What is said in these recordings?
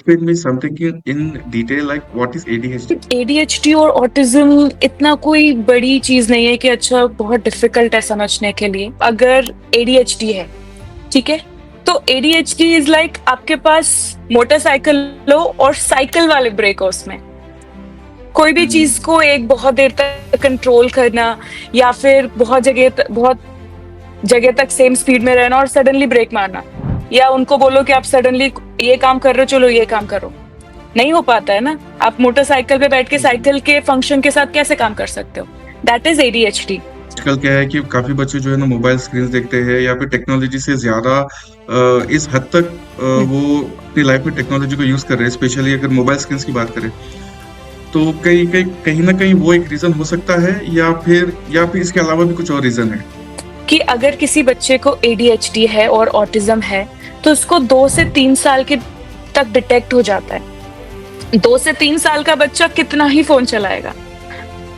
explain me something in detail, like what is ADHD? ADHD और autism इतना कोई बड़ी चीज नहीं है कि अच्छा बहुत डिफिकल्ट है समझने के लिए। अगर एडीएचडी है, ठीक है, तो एडीएचडी इज लाइक आपके पास मोटरसाइकिल लो और साइकिल वाले ब्रेक हो उसमें। कोई भी चीज को एक बहुत देर तक कंट्रोल करना या फिर बहुत जगह तक सेम स्पीड में रहना और सडनली ब्रेक मारना, या उनको बोलो कि आप सडनली ये काम कर रहे हो, चलो ये काम करो, नहीं हो पाता है ना। आप मोटरसाइकिल पे बैठ के साइकिल के फंक्शन के साथ कैसे काम कर सकते हो? That is ADHD. आजकल क्या है कि काफी बच्चे जो है ना मोबाइल स्क्रीन देखते हैं या फिर टेक्नोलॉजी से ज्यादा इस हद तक वो अपनी लाइफ में टेक्नोलॉजी को यूज कर रहे हैं। स्पेशली अगर मोबाइल स्क्रीन की बात करें तो कहीं ना कहीं वो एक रीजन हो सकता है, या फिर इसके अलावा भी कुछ और रीजन है। कि अगर किसी बच्चे को एडीएचडी है और ऑटिज्म है तो उसको 2 से 3 साल के तक डिटेक्ट हो जाता है। 2 से 3 साल का बच्चा कितना ही फोन चलाएगा।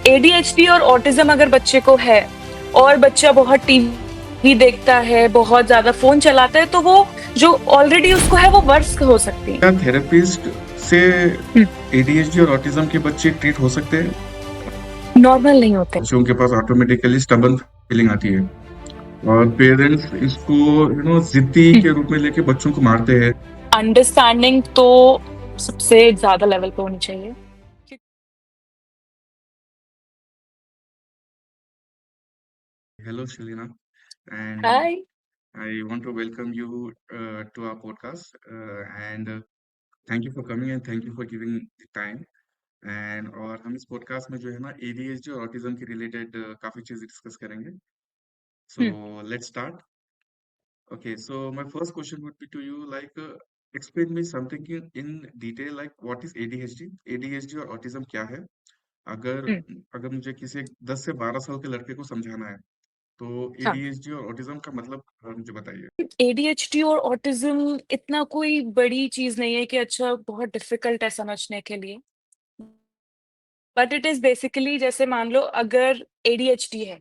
एडीएचडी और ऑटिज्म अगर बच्चे को है और बच्चा बहुत टीवी देखता है, बहुत ज्यादा फोन चलाता है, तो वो जो ऑलरेडी उसको है वो वर्स हो सकती है। क्या थेरेपिस्ट से एडीएचडी और ऑटिज्म के बच्चे ट्रीट हो सकते हैं? नॉर्मल नहीं होते। बच्चों के पास ऑटोमेटिकली स्टबर्न फीलिंग आती है और पेरेंट्स इसको जिद्दी के रूप में लेके बच्चों को मारते हैं। अंडरस्टैंडिंग तो सबसे ज्यादा लेवल पे होनी चाहिए। Hello, Shalina, and hi. I want to welcome you to our podcast. And thank you for coming and thank you for giving the time. And और हम इस पॉडकास्ट में जो है ना ADHD और ऑटिज्म के रिलेटेड काफी चीजें डिस्कस करेंगे। So let's start. Okay, so my first question would be to you, like, explain me something in detail, like what is ADHD? ADHD और autism क्या है? अगर अगर मुझे किसी 10 से 12 साल के लड़के को समझाना है, तो हाँ, ADHD और autism का मतलब मुझे बताइए। एडीएचडी और ऑटिज्म इतना कोई बड़ी चीज नहीं है कि अच्छा बहुत डिफिकल्ट है समझने के लिए। बट इट इज बेसिकली, जैसे मान लो अगर एडीएचडी है,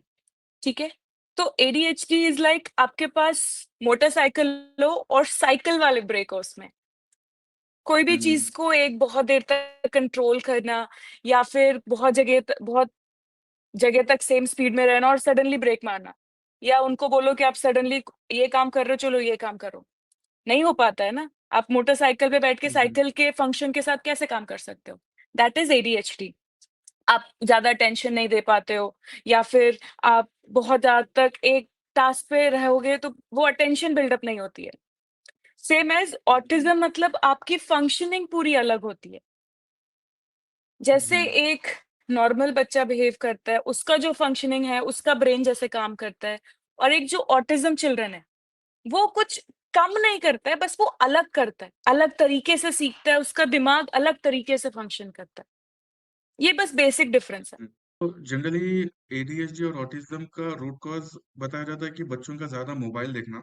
ठीक है, तो एडीएचडी इज लाइक आपके पास मोटरसाइकिल लो और साइकिल वाले ब्रेक हो उसमें। कोई भी हम्म चीज को एक बहुत देर तक कंट्रोल करना या फिर बहुत जगह तक सेम स्पीड में रहना और सडनली ब्रेक मारना, या उनको बोलो कि आप सडनली ये काम कर रहे हो, चलो ये काम करो, नहीं हो पाता है ना। आप मोटरसाइकिल पे बैठ के हम्म साइकिल के फंक्शन के साथ कैसे काम कर सकते हो? That is ADHD. आप ज़्यादा अटेंशन नहीं दे पाते हो, या फिर आप बहुत ज़्यादा तक एक टास्क पे रहोगे तो वो अटेंशन बिल्डअप नहीं होती है। सेम एज़ ऑटिज़्म, मतलब आपकी फंक्शनिंग पूरी अलग होती है। जैसे हम्म एक नॉर्मल बच्चा बिहेव करता है, उसका जो फंक्शनिंग है, उसका ब्रेन जैसे काम करता है, और एक जो ऑटिज़्म चिल्ड्रन है, वो कुछ कम नहीं करता है, बस वो अलग करता है, अलग तरीके से सीखता है, उसका दिमाग अलग तरीके से फंक्शन करता है। ये बस बेसिक डिफरेंस है। तो जनरली ADHD और ऑटिज्म का रूट कॉज बताया जाता है कि बच्चों का ज्यादा मोबाइल देखना।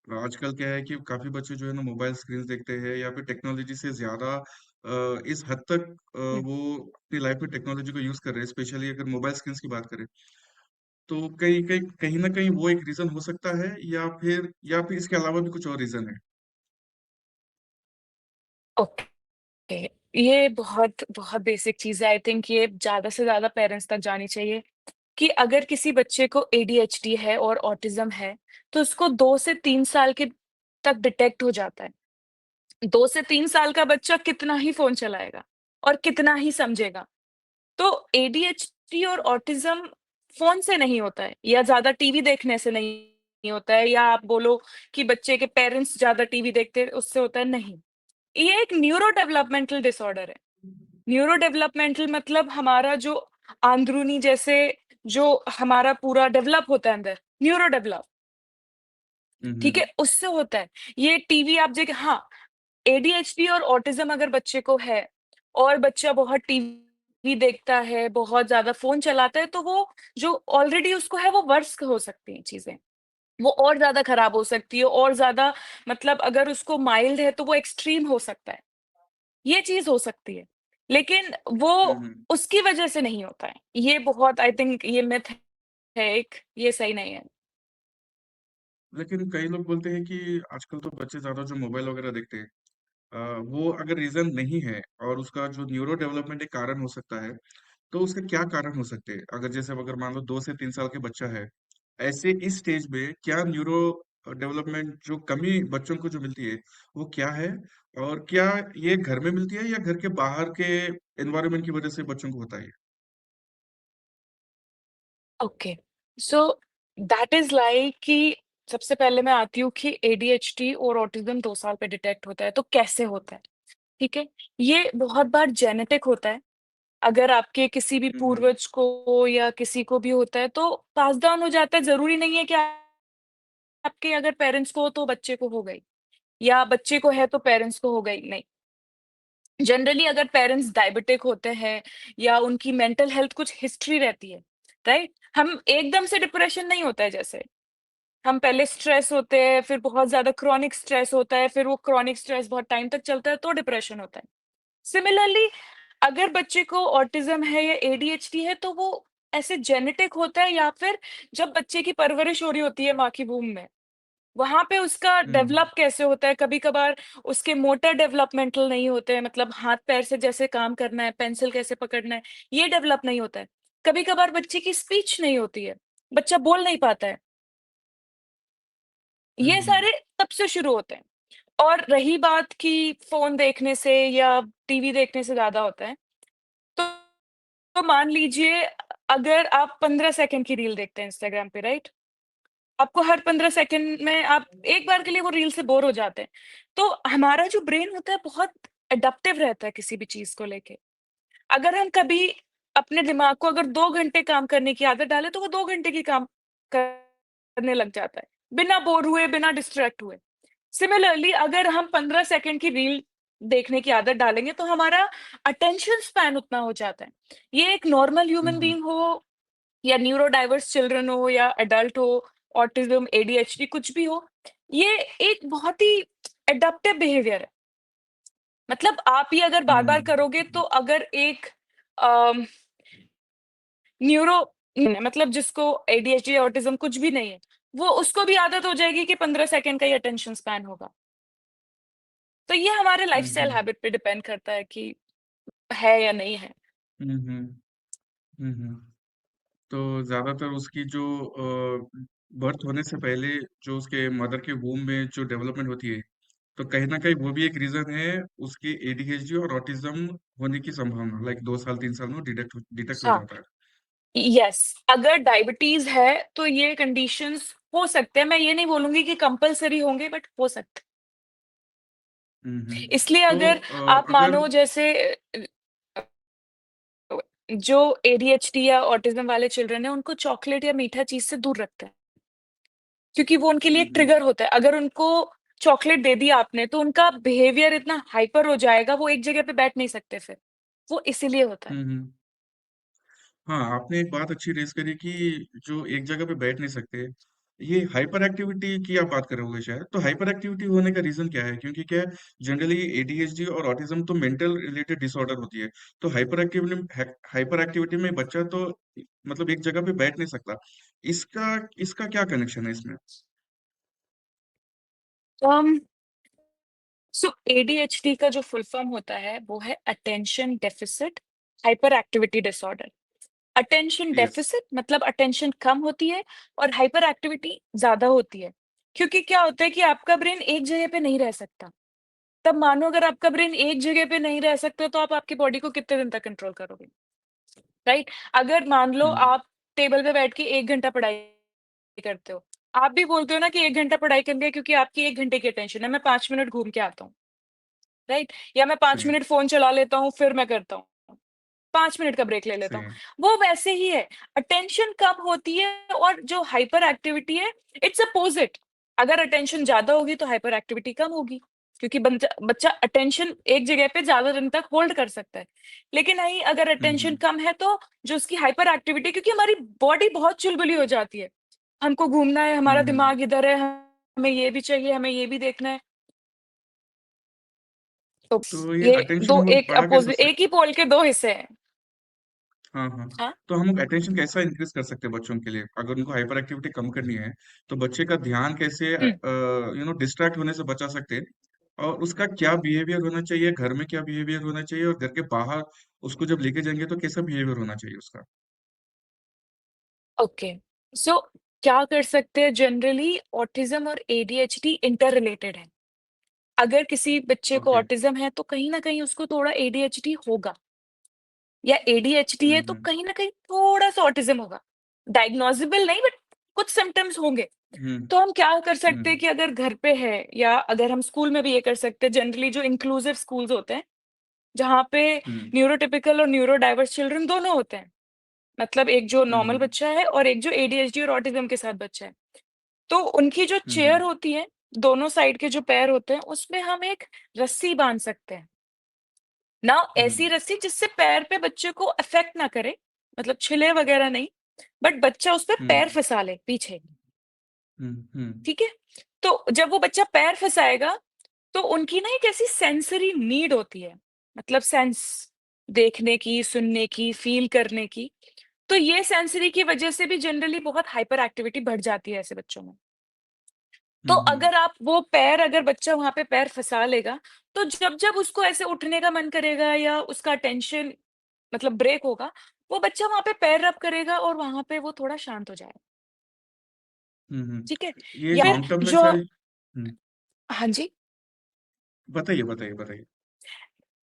आजकल क्या है कि काफी बच्चे जो है ना मोबाइल स्क्रीन देखते हैं या फिर टेक्नोलॉजी से ज्यादा इस हद तक हुँ। वो अपनी लाइफ में टेक्नोलॉजी को यूज कर रहे हैं। स्पेशली अगर मोबाइल स्क्रीन की बात करें तो कहीं ना कहीं वो एक रीजन हो सकता है, या फिर इसके अलावा भी कुछ और रीजन है। ओके। ये बहुत बहुत बेसिक चीज़ है। आई थिंक ये ज़्यादा से ज़्यादा पेरेंट्स तक जानी चाहिए कि अगर किसी बच्चे को एडीएचडी है और ऑटिज़्म है, तो उसको 2 से 3 साल के तक डिटेक्ट हो जाता है। 2 से 3 साल का बच्चा कितना ही फ़ोन चलाएगा और कितना ही समझेगा। तो एडीएचडी और ऑटिज़्म फ़ोन से नहीं होता है, या ज़्यादा टीवी देखने से नहीं होता है, या आप बोलो कि बच्चे के पेरेंट्स ज़्यादा टीवी देखते हैं, उससे होता है, नहीं। ये एक न्यूरो डेवलपमेंटल डिसऑर्डर है। न्यूरो डेवलपमेंटल मतलब हमारा जो अंदरूनी, जैसे जो हमारा पूरा डेवलप होता है अंदर, न्यूरो डेवलप, ठीक है? हम्म उससे होता है। ये टीवी आप जगह, हाँ, एडीएचडी और ऑटिज़्म अगर बच्चे को है और बच्चा बहुत टीवी देखता है, बहुत ज़्यादा फ़ोन चलाता है, तो वो जो ऑलरेडी उसको है वो वर्स हो सकती हैं चीज़ें। वो और ज़्यादा खराब हो सकती है, और ज़्यादा, मतलब अगर उसको माइल्ड है तो वो एक्सट्रीम हो सकता है। ये चीज़ हो सकती है, लेकिन वो हम्म उसकी वजह से नहीं होता है। ये बहुत, आई थिंक ये मिथ है एक, ये सही नहीं है। लेकिन कई लोग बोलते हैं कि आजकल तो बच्चे ज्यादा जो मोबाइल वगैरह देखते हैं, वो अगर रीजन नहीं है और उसका जो न्यूरो डेवलपमेंट एक कारण हो सकता है, तो उसके क्या कारण हो सकते हैं? अगर जैसे अगर मान लो 2 से 3 साल के बच्चा है, ऐसे इस स्टेज में क्या न्यूरो डेवलपमेंट जो कमी बच्चों को जो मिलती है, वो क्या है? और क्या ये घर में मिलती है या घर के बाहर के एनवायरनमेंट की वजह से बच्चों को होता है? Okay, so that is like कि सबसे पहले मैं आती हूँ कि एडीएचडी और ऑटिज़्म 2 साल पे डिटेक्ट होता है, तो कैसे होता है, ठीक है? ये बहुत बार जेनेटिक होता है, अगर आपके किसी भी हम्म हम्म पूर्वज को या किसी को भी होता है, तो पास डाउन हो जाता है, ज़रूरी नहीं है कि आपके अगर पेरेंट्स को हो, तो बच्चे को हो गई या बच्चे को है, तो पेरेंट्स को हो गई, नहीं। जनरली अगर पेरेंट्स डायबिटिक होते हैं या उनकी मेंटल हेल्थ कुछ हिस्ट्री रहती है, राइट? हम एकदम से डिप्रेशन नहीं होता है जैसे, हम पहले स्ट्रेस होते हैं, फिर बहुत ज़्यादा क्रॉनिक स्ट्रेस होता है, फिर वो क्रॉनिक स्ट्रेस बहुत टाइम तक चलता है, तो डिप्रेशन होता है। सिमिलरली अगर बच्चे को ऑटिज़्म है या एडीएचडी है, तो वो ऐसे जेनेटिक होता है या फिर जब बच्चे की परवरिश हो रही होती है माँ की वूम्ब में, वहाँ पे उसका हम्म डेवलप कैसे होता है, कभी-कभार उसके मोटर डेवलपमेंटल नहीं होते हैं, मतलब हाथ-पैर से जैसे काम करना है, पेंसिल कैसे पकड़ना है, ये डेवलप नहीं होता है। कभी-कभार बच्चे की स्पीच नहीं होती है, बच्चा बोल नहीं पाता है। ये हम्म सारे तब से शुरू होते हैं। और रही बात कि फ़ोन देखने से या टीवी देखने से ज़्यादा होता है, तो मान लीजिए अगर आप 15 सेकंड की रील देखते हैं इंस्टाग्राम पे, राइट? आपको हर 15 सेकंड में आप एक बार के लिए वो रील से बोर हो जाते हैं। तो हमारा जो ब्रेन होता है बहुत एडप्टिव रहता है किसी भी चीज़ को लेके। अगर हम कभी अपने दिमाग को अगर 2 घंटे काम करने की आदत डालें, तो वो 2 घंटे की काम करने लग जाता है, बिना बोर हुए, बिना डिस्ट्रैक्ट हुए। सिमिलरली अगर हम 15 सेकंड की रील देखने की आदत डालेंगे, तो हमारा अटेंशन स्पैन उतना हो जाता है। ये एक नॉर्मल ह्यूमन हम्म बीइंग हो या न्यूरो डाइवर्स चिल्ड्रन हो या एडल्ट हो, ऑटिज़्म, एडीएचडी कुछ भी हो, ये एक बहुत ही एडप्टिव बिहेवियर है। मतलब आप ये अगर बार-बार करोगे तो अगर एक अम, न्यूरो मतलब जिसको एडीएचडी या ऑटिज़्म कुछ भी नहीं है, वो उसको भी आदत हो जाएगी कि 15 सेकंड का ही अटेंशन स्पैन होगा। तो ये हमारे लाइफ़स्टाइल हम्म हैबिट पे डिपेंड करता है कि है या नहीं है। हम्म हम्म हम्म तो ज्यादातर उसकी जो बर्थ होने से पहले जो उसके मदर के वूम में जो डेवलपमेंट होती है, तो कहीं ना कहीं वो भी एक रीजन है उसके एडीएचडी और ऑटिज्म होने की संभावना, लाइक 2 साल 3 साल में डिटेक्ट हो हाँ, जाता है। येस, अगर डायबिटीज़ है तो ये कंडीशंस हो सकते हैं, मैं ये नहीं बोलूँगी कि कंपल्सरी होंगे बट हो सकते हैं। इसलिए तो अगर आप अगर मानो जैसे अ, जो एडीएचडी या ऑटिज़्म वाले चिल्ड्रन हैं उनको चॉकलेट या मीठा चीज़ से दूर रखते हैं, क्योंकि वो उनके लिए एक हम्म ट्रिगर होता है। अगर उनको चॉकलेट दे दी आपने तो उनका बिहेवियर इतना हाइपर हो जाएगा, वो एक जगह पे बैठ नहीं सकते फिर, वो इसीलिए होता है। हम्म हाँ, आपने एक बात अच्छी रेस करी कि जो एक जगह पे बैठ नहीं सकते, ये हाइपर एक्टिविटी की आप बात कर रहे होगे शायद। तो हाइपर एक्टिविटी होने का रीजन क्या है? क्योंकि क्या जनरली एडीएचडी और ऑटिज्म तो मेंटल रिलेटेड डिसऑर्डर होती है। तो हाइपर एक्टिविटी में बच्चा तो मतलब एक जगह पे बैठ नहीं सकता। इसका इसका क्या कनेक्शन है इसमें? अम, सो एडीएचडी का जो फुल फॉर्म होता है वो है attention deficit hyper activity disorder. Attention yes. Deficit मतलब अटेंशन कम होती है और हाइपर एक्टिविटी ज़्यादा होती है। क्योंकि क्या होता है कि आपका ब्रेन एक जगह पे नहीं रह सकता। तब मानो अगर आपका ब्रेन एक जगह पे नहीं रह सकता तो आप आपकी बॉडी को कितने दिन तक कंट्रोल करोगे, राइट? अगर मान लो हम्म आप टेबल पे बैठ के 1 घंटा पढ़ाई करते हो। आप भी बोलते हो ना कि 1 घंटा पढ़ाई करनी है क्योंकि आपकी 1 घंटे की अटेंशन है, मैं 5 मिनट घूम के आता हूँ, राइट? या मैं 5 सही मिनट फ़ोन चला लेता हूँ, फिर मैं करता हूँ। 5 मिनट का ब्रेक ले लेता हूँ। सही। वो वैसे ही है, अटेंशन कम होती है और जो हाइपर एक्टिविटी है, इट्स अपोज़िट। अगर अटेंशन ज़्यादा होगी तो हाइपर एक्टिविटी कम होगी, क्योंकि बंचा बच्चा अटेंशन एक जगह पे ज़्यादा दिन तक होल्ड कर सकता है। लेकिन नहीं, अगर अटेंशन हम्म कम है तो जो उसकी हाइपर एक्टिविटी, क्योंकि हमारी बॉडी बहुत चुलबुली हो जाती है। हमको घूमना है, हमारा हम्म दिमाग इधर है, हमें ये भी चाहिए, हमें ये भी देखना है। तो तो ये ये अटेंशन 2 हो एक बढ़ा कैसे अपोज़ि सकते? एक ही पोल के 2 हिस्से हैं। हाँ हाँ। हाँ? तो हम लोग अटेंशन कैसा इंक्रीज कर सकते हैं बच्चों के लिए? अगर उनको हाइपर एक्टिविटी कम करनी है, तो बच्चे का ध्यान कैसे हुँ। डिस्ट्रैक्ट होने से बचा सकते हैं? और उसका क्या बिहेवियर होना चाहिए, घर में क्या बिहेवियर होना चाहिए और घर के बाहर उसको जब लेके जाएंगे तो कैसा बिहेवियर होना चाहिए उसका? ओके, सो क्या कर सकते हैं जनरली ऑटिज़्म और एडीएचडी इंटर रिलेटेड है। अगर किसी बच्चे को ओके। ऑटिज़्म है तो कहीं न कहीं उसको थोड़ा एडीएचडी होगा या एडीएचडी है तो हम्म। कहीं न कहीं थोड़ा-सा ऑटिज़्म होगा। डायग्नोज़ेबल नहीं बट कुछ सिम्पटम्स होंगे। हम्म। तो हम क्या कर सकते हैं हम्म। कि अगर घर पे है या अगर हम स्कूल में भी ये कर सकते हैं जनरली जो इंक्लूसिव स्कूल्स होते हैं, जहाँ पे हम्म। न्यूरोटिपिकल और न्यूरो डाइवर्स चिल्ड्रन दोनों होते हैं। मतलब एक जो नॉर्मल हम्म। बच्चा है और एक जो एडीएचडी और ऑटिज़्म के साथ बच्चा है। तो उनकी जो चेयर हम्म। होती है, दोनों साइड के जो पैर होते हैं, उसमें हम एक रस्सी बाँध सकते हैं। ना ऐसी हम्म। रस्सी जिससे पैर पे बच्चे को अफ़ेक्ट ना करे, मतलब छिले वगैरह नहीं, बट बच्चा उसपे पैर हम्म। फँसा ले पीछे, हम्म। हम्म। ठीक है? तो जब वो बच्चा पैर फँसाएगा, तो उनकी ना एक ऐसी सेंसरी नीड होती है, मतलब सेंस देखने की, सुनने की, फ़ील करने की। तो ये सेंसरी की वजह से भी जनरली बहुत हाइपर एक्टिविटी बढ़ जाती है ऐसे बच्चों में। तो हम्म। अगर आप वो पैर अगर बच्चा वहाँ पे पैर फँसा लेगा, तो जब-जब उसको ऐसे उठने का मन करेगा या उसका अटेंशन मतलब ब्रेक होगा, वो बच्चा वहाँ पे पैर रब करेगा और वहाँ पे वो थोड़ा शांत हो जाएगा, ठीक है? ये या फिर लॉन्ग टर्म में जो सर। हाँ जी, बताइए बताइए बताइए।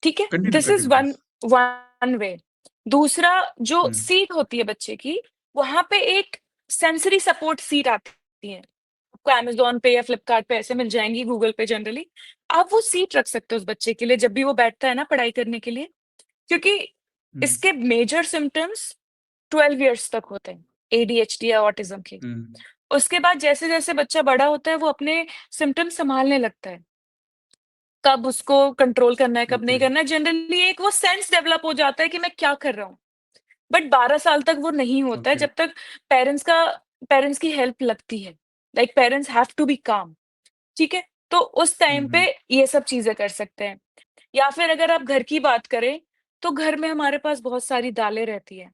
ठीक है? Continue this is continue one please. One way. दूसरा जो हम्म। सीट होती है बच्चे की, वहाँ पे एक सेंसरी सपोर्ट सीट आती है। आपको अमेज़न पे या फ्लिपकार्ट पे ऐसे मिल जाएँगी, गूगल पे जनरली। आप वो सीट रख सकते हो उस बच्चे के लिए जब भी वो बैठता है ना पढ़ाई करने के लिए, क्योंकि हम्म। इसके मेजर सिम्पटम्स 12 इयर्स तक होते हैं, एडीएचडी या ऑटिज़्म के। हम्म। उसके बाद जैसे-जैसे बच्चा बड़ा होता है, वो अपने सिम्पटम्स सँभालने लगता है। कब उसको कंट्रोल करना है, कब ओके। नहीं करना है, जनरली एक वो सेंस डेवलप हो जाता है कि मैं क्या कर रहा हूँ। बट 12 साल तक वो नहीं होता है ओके। जब तक पेरेंट्स का पेरेंट्स की हेल्प लगती है। Like parents have to be calm, ठीक है? तो उस टाइम पे हम्म। ये सब चीज़ें कर सकते हैं। या फिर अगर आप घर की बात करें, तो घर में हमारे पास बहुत सारी दालें रहती हैं।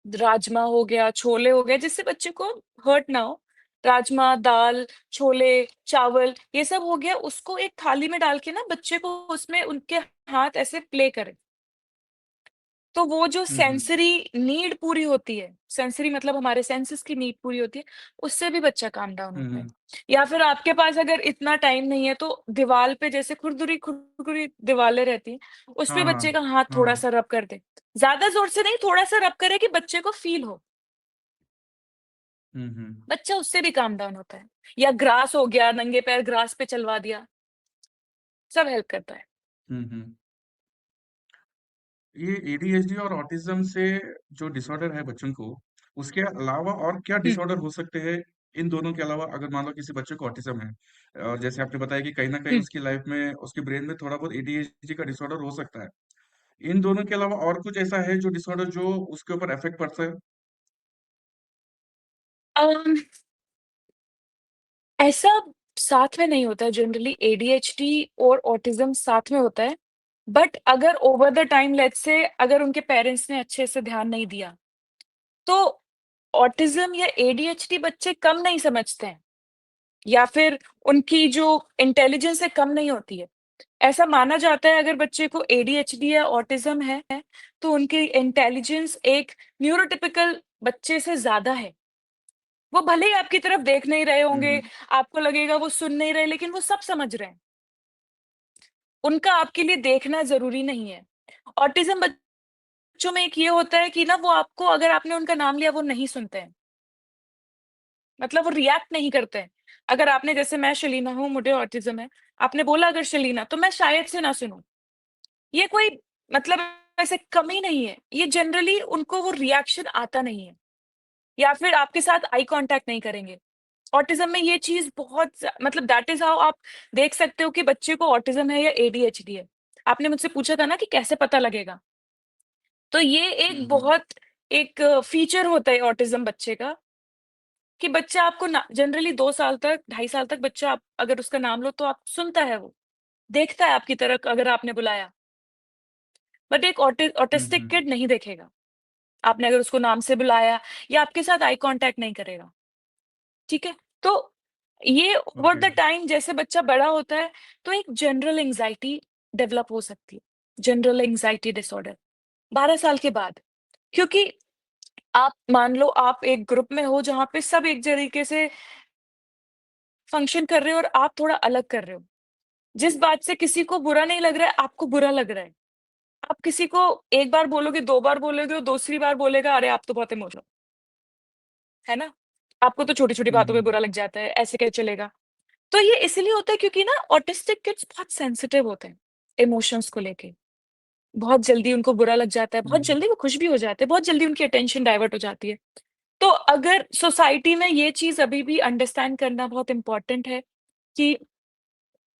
राजमा हो गया, छोले हो गए, जिससे बच्चे को हर्ट ना हो। राजमा, दाल, छोले, चावल ये सब हो गया, उसको एक थाली में डाल के ना बच्चे को उसमें उनके हाथ ऐसे प्ले करें। तो वो जो हम्म। सेंसरी नीड पूरी होती है, सेंसरी मतलब हमारे सेंसेस की नीड पूरी होती है, उससे भी बच्चा काम डाउन होता है। हम्म। या फिर आपके पास अगर इतना टाइम नहीं है तो दीवाल पे जैसे खुरदुरी-खुरदुरी दीवालें रहती हैं, हाँ उसपे हाँ बच्चे का हाथ हाँ। थोड़ा-सा रब कर दें। ज़्यादा ज़ोर से नहीं, थोड़ा-सा रब करें कि बच्चे को फ़ील हो, हम्म। बच्चा उससे भी काम डाउन होता है। या ग्रास हो गया, नंगे पैर ग्रास पे चलवा दिया, सब हेल्प करता है। हम्म। ये एडीएचडी और ऑटिज्म से जो डिसऑर्डर है बच्चों को, उसके अलावा और क्या हुँ, डिसऑर्डर हो सकते हैं? इन दोनों के अलावा अगर मान लो किसी बच्चे को ऑटिज्म है, और जैसे आपने बताया कि कहीं ना कहीं हुँ। उसकी लाइफ में उसके ब्रेन में थोड़ा बहुत एडीएचडी का डिसऑर्डर हो सकता है, इन दोनों के अलावा और कुछ ऐसा है जो डिसऑर्डर जो उसके ऊपर इफेक्ट पड़ता है? अम ऐसा साथ में नहीं होता है जनरली एडीएचडी और ऑटिज़्म साथ में होता है। बट अगर over the time let's say अगर उनके पेरेंट्स ने अच्छे से ध्यान नहीं दिया, तो ऑटिज़्म या एडीएचडी बच्चे कम नहीं समझते हैं या फिर उनकी जो इंटेलिजेंस है कम नहीं होती है। ऐसा माना जाता है अगर बच्चे को एडीएचडी या ऑटिज़्म है, तो उनकी इंटेलिजेंस एक न्यूरोटिपिकल बच्चे से ज़्यादा है। वो भले ही आपकी तरफ देख नहीं रहे होंगे, हम्म। आपको लगेगा वो सुन नहीं रहे, लेकिन वो सब समझ रहे हैं। उनका आपके लिए देखना ज़रूरी नहीं है। ऑटिज़्म बच्चों में एक ये होता है कि ना वो आपको अगर आपने उनका नाम लिया वो नहीं सुनते हैं। मतलब वो रिएक्ट नहीं करते हैं। अगर आपने जैसे मैं शलीना हूँ, मुझे ऑटिज़्म है, आपने बोला अगर शलीना तो मैं शायद से ना सुनूँ। ये कोई मतलब ऐसे कमी नहीं है। ये जनरली उनको वो रिएक्शन आता नहीं है या फिर आपके साथ आई कॉन्टैक्ट नहीं करेंगे। ऑटिज़्म में ये चीज़ बहुत मतलब दैट इज़ हाउ आप देख सकते हो कि बच्चे को ऑटिज़्म है या एडीएचडी है। आपने मुझसे पूछा था ना कि कैसे पता लगेगा? तो ये एक हम्म। बहुत एक फीचर होता है ऑटिज़्म बच्चे का कि बच्चा आपको ना जनरली 2 साल तक, 2.5 साल तक बच्चा आप अगर उसका नाम लो तो आप सुनता है वो, देखता है आपकी तरफ अगर आपने बुलाया। बट एक ऑटिस्टिक हम्म। किड नहीं देखेगा। आपने अगर उसको नाम से बुलाया या आपके साथ आई कॉन्टैक्ट नहीं करेगा, ठीक है? तो ये ओवर ओके। द टाइम जैसे बच्चा बड़ा होता है, तो एक जनरल एंग्जायटी डेवलप हो सकती है, जनरल एंग्जायटी डिसऑर्डर 12 साल के बाद। क्योंकि आप मान लो आप एक ग्रुप में हो जहाँ पे सब एक तरीके से फंक्शन कर रहे हो और आप थोड़ा अलग कर रहे हो। जिस बात से किसी को बुरा नहीं लग रहा है, आपको बुरा लग रहा है। आप किसी को 1 बार बोलोगे, 2 बार बोलोगे और दूसरी बार बोलेगा, "अरे! आप तो बहुत इमोशनल" है ना? आपको तो छोटी-छोटी बातों हम्म। में बुरा लग जाता है, ऐसे कैसे चलेगा? तो ये इसलिए होता है क्योंकि ना ऑटिस्टिक किड्स बहुत सेंसिटिव होते हैं, इमोशंस को लेके। बहुत जल्दी उनको बुरा लग जाता है, बहुत हम्म। जल्दी वो खुश भी हो जाते हैं, बहुत जल्दी उनकी अटेंशन डाइवर्ट हो जाती है। तो अगर सोसाइटी में ये चीज़ अभी भी अंडरस्टैंड करना बहुत इम्पोर्टेंट है कि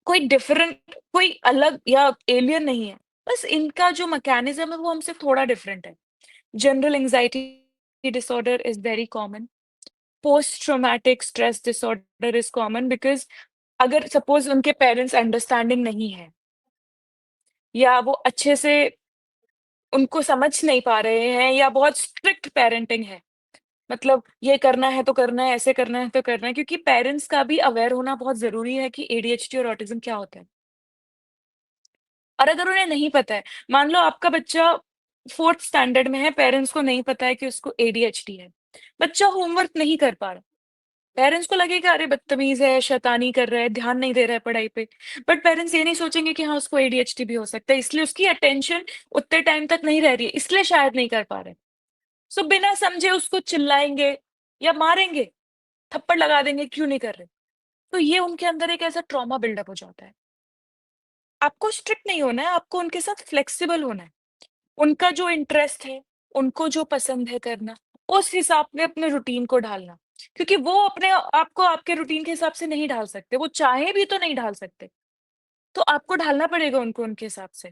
कोई डिफरेंट, कोई अलग या एलियन नहीं है। बस इनका जो मैकेनिज़्म है वो हमसे थोड़ा डिफरेंट है। General anxiety disorder is very common. Post traumatic stress disorder is common because अगर सपोज़ उनके पेरेंट्स अंडरस्टैंडिंग नहीं है या वो अच्छे से उनको समझ नहीं पा रहे हैं या बहुत स्ट्रिक्ट पेरेंटिंग है। मतलब ये करना है तो करना है, ऐसे करना है तो करना है क्योंकि पेरेंट्स का भी अवेयर होना बहुत ज़रूरी है कि एडीएचडी और ऑटिज़्म क्या होता है। और अगर उन्हें नहीं पता है, मान लो आपका बच्चा 4th स्टैंडर्ड में है, पेरेंट्स को नहीं पता है कि उसको एडीएचडी है। बच्चा होमवर्क नहीं कर पा रहा, पेरेंट्स को लगेगा अरे बदतमीज़ है, शैतानी कर रहा है, ध्यान नहीं दे रहा है पढ़ाई पे। बट पेरेंट्स ये नहीं सोचेंगे कि हाँ, उसको एडीएचडी भी हो सकता है, इसलिए उसकी अटेंशन उतने टाइम तक नहीं रह रही है, इसलिए शायद नहीं कर पा रहे। सो बिना समझे उसको चिल्लाएँगे या मारेंगे, थप्पड़ लगा देंगे, क्यों नहीं कर रहे? तो ये उनके अंदर एक ऐसा ट्रॉमा बिल्डअप हो जाता है। आपको स्ट्रिक्ट नहीं होना है, आपको उनके साथ फ्लेक्सिबल होना है। उनका जो इंटरेस्ट है, उनको जो पसंद है करना, उस हिसाब में अपने रूटीन को ढालना। क्योंकि वो अपने आप को आपके रूटीन के हिसाब से नहीं ढाल सकते, वो चाहें भी तो नहीं ढाल सकते। तो आपको ढालना पड़ेगा उनको उनके हिसाब से,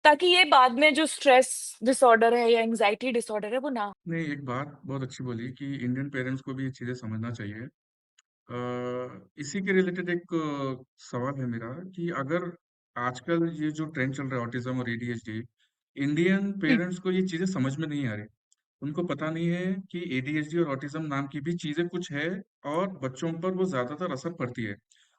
ताकि ये बाद में जो स्ट्रेस डिसऑर्डर है या एंग्ज़ायटी डिसऑर्डर है, वो ना हो। नहीं, एक बात बहुत अच्छी बोली कि इंडियन पेरेंट्स को भी ये चीज़ें समझना चाहिए। इसी के रिलेटेड एक सवाल है मेरा कि अगर आजकल ये जो ट्रेंड चल रहा है ऑटिज्म और एडीएचडी, इंडियन हुँ, पेरेंट्स को ये चीज़ें समझ में नहीं आ रही। उनको पता नहीं है कि एडीएचडी और ऑटिज्म नाम की भी चीज़ें कुछ है और बच्चों पर वो ज़्यादातर असर पड़ती है।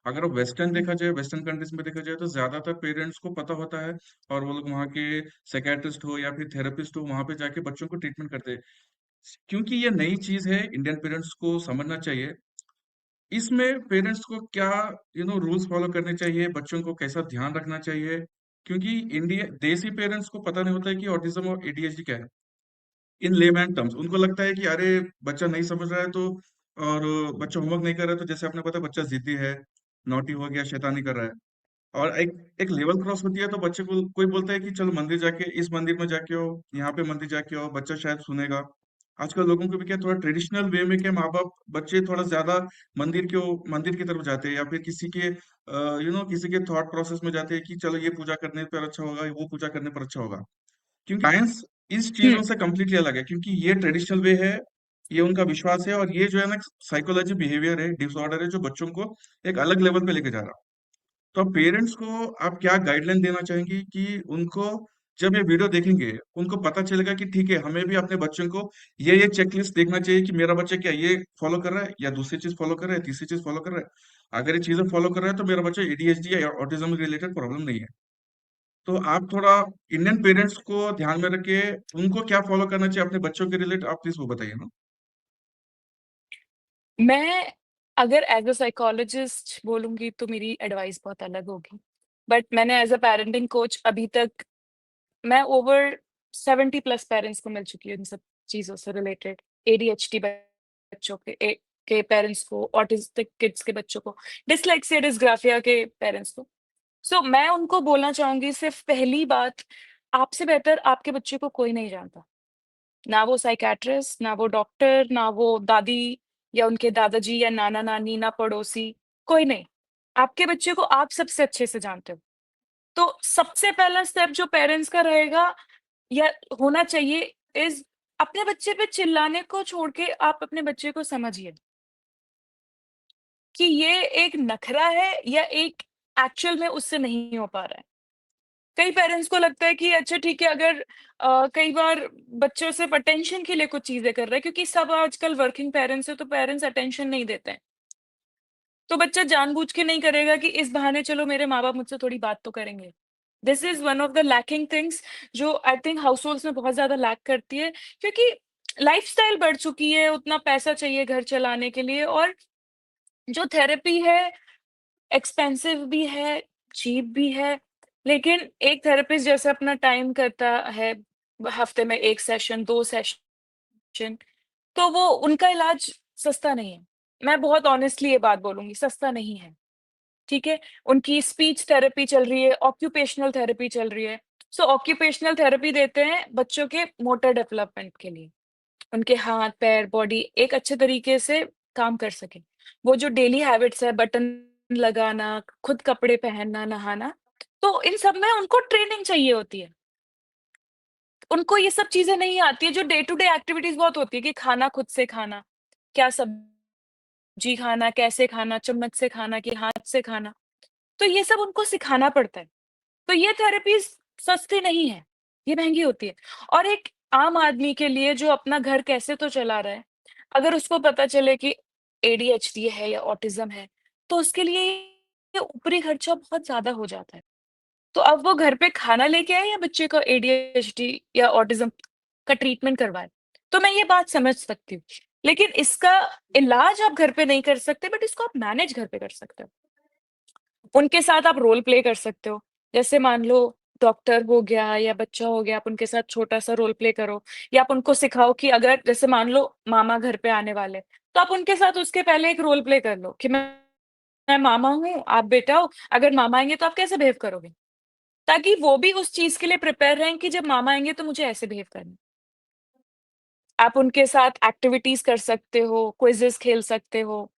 अगर वेस्टर्न हुँ, देखा जाए, वेस्टर्न कंट्रीज में देखा जाए तो ज़्यादातर पेरेंट्स को पता होता है और वो लोग वहाँ के साइकियाट्रिस्ट हो या फिर थेरेपिस्ट हो, वहाँ पे जाके बच्चों को ट्रीटमेंट करते हैं। क्योंकि ये नई चीज़ है, इंडियन पेरेंट्स को समझना चाहिए इसमें पेरेंट्स को क्या रूल्स फॉलो करने चाहिए, बच्चों को कैसा ध्यान रखना चाहिए, क्योंकि इंडिया देसी पेरेंट्स को पता नहीं होता है कि ऑटिज्म और एडीएचडी क्या है। इन लेमैन टर्म्स उनको लगता है कि अरे बच्चा नहीं समझ रहा है तो और बच्चा होमवर्क नहीं कर रहा है तो जैसे आपने पता बच्चा जिद्दी है, नॉटी हो गया, शैतानी कर रहा है। और एक एक लेवल क्रॉस होती है तो बच्चे को कोई बोलता है कि चलो मंदिर जाके इस मंदिर में जाके आओ, यहाँ पे मंदिर जाके आओ, बच्चा शायद सुनेगा। आजकल लोगों को भी क्या थोड़ा ट्रेडिशनल वे में क्या माँ बाप बच्चे थोड़ा ज्यादा मंदिर की तरफ जाते हैं या फिर किसी के किसी के थॉट प्रोसेस में जाते हैं कि चलो ये पूजा करने पर अच्छा होगा, वो पूजा करने पर अच्छा होगा। क्योंकि साइंस इस हुँ। चीजों से कम्प्लीटली अलग है, क्योंकि ये ट्रेडिशनल वे है, ये उनका विश्वास है और ये जो है ना साइकोलॉजी बिहेवियर है, डिसऑर्डर है जो बच्चों को एक अलग लेवल पे लेके जा रहा है। तो पेरेंट्स को आप क्या गाइडलाइन देना चाहेंगी कि उनको जब ये वीडियो देखेंगे उनको पता चलेगा कि ठीक है हमें भी अपने बच्चों को ये चेकलिस्ट देखना चाहिए कि मेरा बच्चा क्या ये फॉलो कर रहा है या दूसरी चीज फॉलो कर रहा है, तीसरी चीज फॉलो कर रहा है। अगर ये चीजें फॉलो कर रहा है तो मेरा बच्चा एडीएचडी या ऑटिज्म रिलेटेड प्रॉब्लम नहीं है। तो आप थोड़ा इंडियन पेरेंट्स को ध्यान में रख के उनको क्या फॉलो करना चाहिए अपने बच्चों के रिलेटेड, आप प्लीज वो बताइए ना। मैं अगर एज़ अ साइकोलॉजिस्ट बोलूँगी तो मेरी एडवाइस बहुत अलग होगी। बट मैंने एज़ अ पेरेंटिंग कोच अभी तक मैं ओवर 70 प्लस पेरेंट्स को मिल चुकी हूँ इन सब चीज़ों से रिलेटेड। एडीएचडी बच्चों के पेरेंट्स को, ऑटिस्टिक किड्स के बच्चों को, डिस्लेक्सिया, डिस्ग्राफिया के पेरेंट्स को। सो मैं उनको बोलना चाहूँगी सिर्फ़ पहली बात, आपसे बेहतर आपके बच्चे को कोई नहीं जानता। ना वो साइकियाट्रिस्ट, ना वो डॉक्टर, ना वो दादी या उनके दादाजी या नाना-नानी, ना पड़ोसी, कोई नहीं। आपके बच्चे को आप सबसे अच्छे से जानते हो। तो सबसे पहला स्टेप जो पेरेंट्स का रहेगा या होना चाहिए इज़ अपने बच्चे पे चिल्लाने को छोड़ के आप अपने बच्चे को समझिए कि ये एक नखरा है या एक एक्चुअल में उससे नहीं हो पा रहा है। कई पेरेंट्स को लगता है कि अच्छा ठीक है अगर कई बार बच्चों सिर्फ अटेंशन के लिए कुछ चीज़ें कर रहे हैं क्योंकि सब आजकल वर्किंग पेरेंट्स हैं तो पेरेंट्स अटेंशन नहीं देते हैं। तो बच्चा जानबूझ के नहीं करेगा कि इस बहाने चलो मेरे माँ-बाप मुझसे थोड़ी बात तो करेंगे। This is one of the lacking things जो आई थिंक हाउसहोल्ड्स में बहुत ज़्यादा लैक करती है, क्योंकि लाइफ़स्टाइल बढ़ चुकी है, उतना पैसा चाहिए घर चलाने के लिए, और जो थेरेपी है एक्सपेंसिव भी है, चीप भी है, लेकिन एक थेरेपिस्ट जैसे अपना टाइम करता है, हफ्ते में 1 सेशन, 2 सेशन, तो वो उनका इलाज सस्ता नहीं है। मैं बहुत ऑनेस्टली ये बात बोलूँगी, सस्ता नहीं है, ठीक है? उनकी स्पीच थेरेपी चल रही है, ऑक्यूपेशनल थेरेपी चल रही है। सो ऑक्यूपेशनल थेरेपी देते हैं बच्चों के मोटर डेवलपमेंट के लिए। उनके हाथ, पैर, बॉडी एक अच्छे तरीके से काम कर सकें। वो जो डेली हैबिट्स है, बटन लगाना, खुद कपड़े पहनना, नहाना, तो इन सब में उनको ट्रेनिंग चाहिए होती है। उनको ये सब चीज़ें नहीं आती है, जो डे टू डे एक्टिविटीज़ बहुत होती है कि खाना खुद से खाना, क्या सब्ज़ी खाना, कैसे खाना, चम्मच से खाना कि हाथ से खाना, तो ये सब उनको सिखाना पड़ता है। तो ये थेरेपीज़ सस्ती नहीं है, ये महँगी होती है। और एक आम आदमी के लिए जो अपना घर कैसे तो चला रहा है, अगर उसको पता चले कि एडीएचडी है या ऑटिज़्म है, तो उसके लिए ये ऊपरी खर्चा बहुत ज़्यादा हो जाता है। तो अब वो घर पे खाना लेके आए या बच्चे को एडीएचडी या ऑटिज़्म का ट्रीटमेंट करवाए। तो मैं ये बात समझ सकती हूँ। लेकिन इसका इलाज आप घर पे नहीं कर सकते, बट इसको आप मैनेज घर पे कर सकते हो। उनके साथ आप रोल प्ले कर सकते हो। जैसे मान लो डॉक्टर हो गया या बच्चा हो गया, आप उनके साथ छोटा-सा रोल प्ले करो, या आप उनको सिखाओ कि अगर जैसे मान लो मामा घर पे आने वाले हैं, तो आप उनके साथ उसके पहले एक रोल प्ले कर लो कि मैं मामा हूँ, आप बेटा हो, अगर मामा आएँगे तो आप कैसे बिहेव करोगे? ताकि वो भी उस चीज़ के लिए प्रिपेयर रहें कि जब मामा आएँगे तो मुझे ऐसे बिहेव करना है। आप उनके साथ एक्टिविटीज़ कर सकते हो, क्विज़ेज़ खेल सकते हो।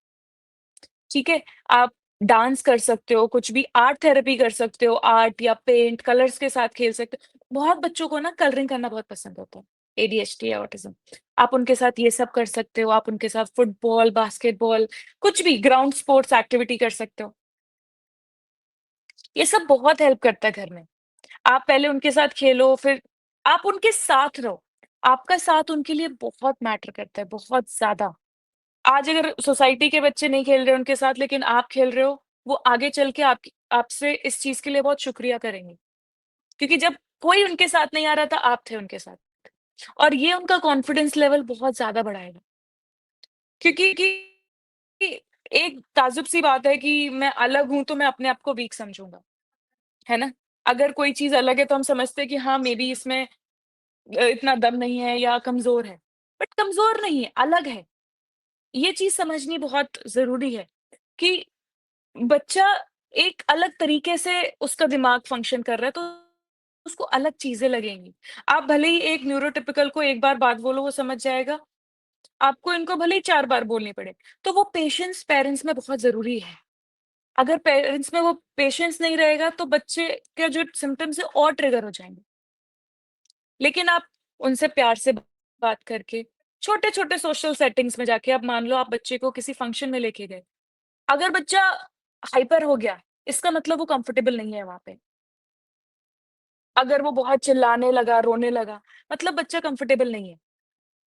ठीक है? आप डांस कर सकते हो, कुछ भी आर्ट थेरेपी कर सकते हो, आर्ट या पेंट, कलर्स के साथ खेल सकते हो। बहुत बच्चों को ना कलरिंग करना बहुत पसंद होता है, एडीएचडी या ऑटिज़्म। आप उनके साथ ये सब कर सकते हो, आप उनके साथ फुटबॉल, बास्केटबॉल, कुछ भी ग्राउंड स्पोर्ट्स एक्टिविटी कर सकते हो। ये सब बहुत हेल्प करता है घर में। आप पहले उनके साथ खेलो, फिर आप उनके साथ रहो। आपका साथ उनके लिए बहुत मैटर करता है, बहुत ज़्यादा। आज अगर सोसाइटी के बच्चे नहीं खेल रहे उनके साथ, लेकिन आप खेल रहे हो, वो आगे चल के आपकी आपसे इस चीज़ के लिए बहुत शुक्रिया करेंगे। क्योंकि जब कोई उनके साथ नहीं आ रहा था, आप थे उनके साथ, और ये उनका कॉन्फिडेंस लेवल बहुत ज़्यादा बढ़ाएगा। क्योंकि एक ताज्जुब-सी बात है कि मैं अलग हूँ, तो मैं अपने आप को वीक समझूँगा, है ना? अगर कोई चीज़ अलग है, तो हम समझते हैं कि हाँ, मेबी इसमें इतना दम नहीं है या कमज़ोर है। बट कमज़ोर नहीं है, अलग है। ये चीज़ समझनी बहुत ज़रूरी है कि बच्चा एक अलग तरीके से उसका दिमाग फ़ंक्शन कर रहा है, तो उसको अलग चीज़ें लगेंगी। आप भले ही एक न्यूरोटिपिकल को एक बार बात बोलो, वो समझ जाएगा, आपको इनको भले ही 4 बार बोलनी पड़े। तो वो पेशेंस पेरेंट्स में बहुत ज़रूरी है। अगर पेरेंट्स में वो पेशेंस नहीं रहेगा, तो बच्चे के जो सिम्पटम्स है और ट्रिगर हो जाएँगे। लेकिन आप उनसे प्यार से बात करके, छोटे-छोटे सोशल सेटिंग्स में जाके, अब मान लो आप बच्चे को किसी फंक्शन में लेके गए। अगर बच्चा हाइपर हो गया, इसका मतलब वो कंफर्टेबल नहीं है वहाँ पे। अगर वो बहुत चिल्लाने लगा, रोने लगा, मतलब बच्चा कंफर्टेबल नहीं है।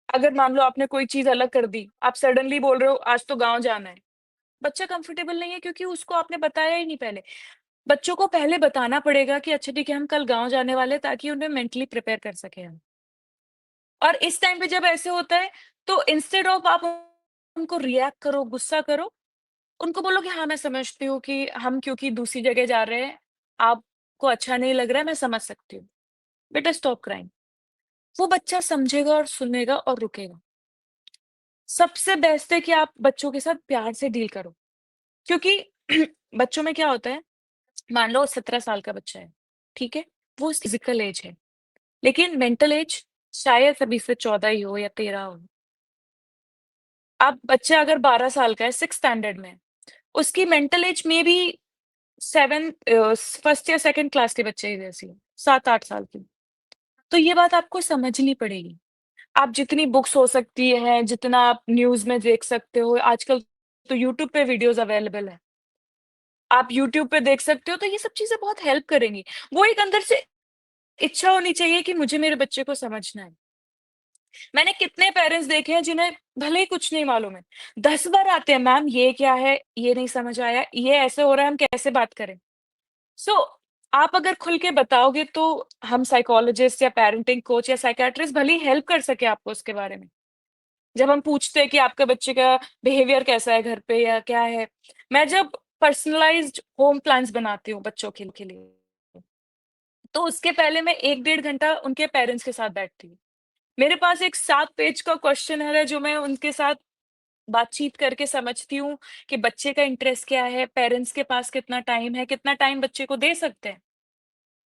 अगर मान लो आपने कोई चीज़ अलग कर दी, आप सडनली बोल रहे हो आज तो गाँव जाना है, बच्चा कंफर्टेबल नहीं है क्योंकि उसको आपने बताया ही नहीं पहले। बच्चों को पहले बताना पड़ेगा कि अच्छा ठीक है, हम कल गाँव जाने वाले हैं, ताकि उन्हें मेंटली प्रिपेयर कर सकें हम। और इस टाइम पे जब ऐसे होता है, तो इंस्टेड ऑफ आप उनको रिएक्ट करो, गुस्सा करो, उनको बोलो कि हाँ, मैं समझती हूँ कि हम क्योंकि दूसरी जगह जा रहे हैं, आपको अच्छा नहीं लग रहा है, मैं समझ सकती हूँ। बेटा स्टॉप क्राइंग। वो बच्चा समझेगा और सुनेगा और रुकेगा। सबसे बेस्ट है कि आप बच्चों के साथ प्यार से डील करो, क्योंकि बच्चों में क्या होता है, मान लो 17 साल का बच्चा है, ठीक है? वो उसकी फिज़िकल एज है, लेकिन मेंटल एज शायद अभी से 14 ही हो या 13 हो। अब बच्चा अगर 12 साल का है, 6th स्टैंडर्ड में है, उसकी मेंटल एज मेबी फर्स्ट या सेकंड क्लास के बच्चे की जैसी है, 7-8 साल की। तो ये बात आपको समझनी पड़ेगी। आप जितनी बुक्स हो सकती हैं, जितना आप न्यूज़ में देख सकते हो, आजकल तो यूट्यूब पे वीडियोज़ अवेलेबल हैं। आप यूट्यूब पे देख सकते हो, तो ये सब चीज़ें बहुत हेल्प करेंगी। वो एक अंदर से इच्छा होनी चाहिए कि मुझे मेरे बच्चे को समझना है। मैंने कितने पेरेंट्स देखे हैं जिन्हें भले ही कुछ नहीं मालूम है, 10 बार आते हैं, मैम ये क्या है? ये नहीं समझ आया, ये ऐसे हो रहा है, हम कैसे बात करें? सो आप अगर खुल के बताओगे तो हम साइकोलॉजिस्ट या पेरेंटिंग कोच या साइकियाट्रिस्ट भले ही हेल्प कर सके आपको उसके बारे में। जब हम पूछते हैं कि आपके बच्चे का बिहेवियर कैसा है घर पे या क्या है? मैं जब पर्सनलाइज़्ड होम प्लान्स बनाती हूँ बच्चों के लिए, तो उसके पहले मैं 1 डेढ़ घंटा उनके पेरेंट्स के साथ बैठती हूँ। मेरे पास एक 7 पेज का क्वेश्चनर है जो मैं उनके साथ बातचीत करके समझती हूँ कि बच्चे का इंटरेस्ट क्या है, पेरेंट्स के पास कितना टाइम है, कितना टाइम बच्चे को दे सकते हैं।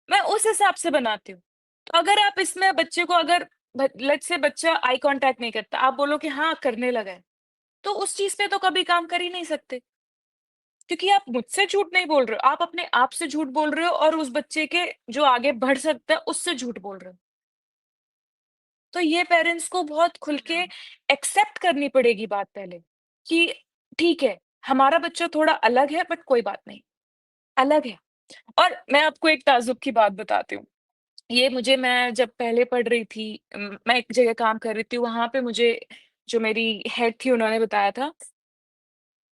मैं उस हिसाब से बनाती हूँ। तो अगर आप इसमें बच्चे को अगर भ लेट्स से बच्चा आई कॉन्टैक्ट नहीं करता, आप बोलो कि हाँ, करने लगा है, तो उस चीज़ पे तो कभी काम कर ही नहीं सकते। क्योंकि आप मुझसे झूठ नहीं बोल रहे हो, आप अपने आप से झूठ बोल रहे हो और उस बच्चे के जो आगे बढ़ सकता है, उससे झूठ बोल रहे हो। तो ये पेरेंट्स को बहुत खुल के एक्सेप्ट करनी पड़ेगी बात पहले, कि ठीक है, हमारा बच्चा थोड़ा अलग है बट कोई बात नहीं, अलग है। और मैं आपको एक ताज्जुब की बात बताती हूँ। ये मुझे मैं जब पहले पढ़ रही थी मैं एक जगह काम कर रही थी, वहाँ पे मुझे जो मेरी हेड थी उन्होंने बताया था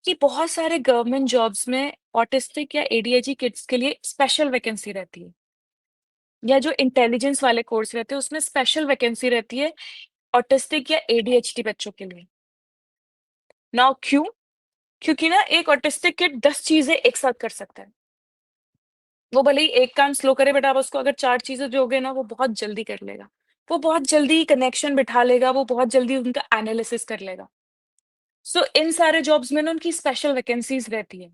कि बहुत सारे गवर्नमेंट जॉब्स में ऑटिस्टिक या एडीएचडी किड्स के लिए स्पेशल वैकेंसी रहती है, या जो इंटेलिजेंस वाले कोर्स रहते हैं उसमें स्पेशल वैकेंसी रहती है ऑटिस्टिक या एडीएचडी बच्चों के लिए। नाउ क्यों? क्योंकि ना एक ऑटिस्टिक किड 10 चीज़ें एक साथ कर सकता है। वो भले ही एक काम स्लो करे बट आप उसको अगर 4 चीज़ें दोगे ना वो बहुत जल्दी कर लेगा। वो बहुत जल्दी कनेक्शन बिठा लेगा, वो बहुत जल्दी उनका एनालिसिस कर लेगा। सो इन सारे जॉब्स में ना उनकी स्पेशल वैकेंसीज़ रहती है।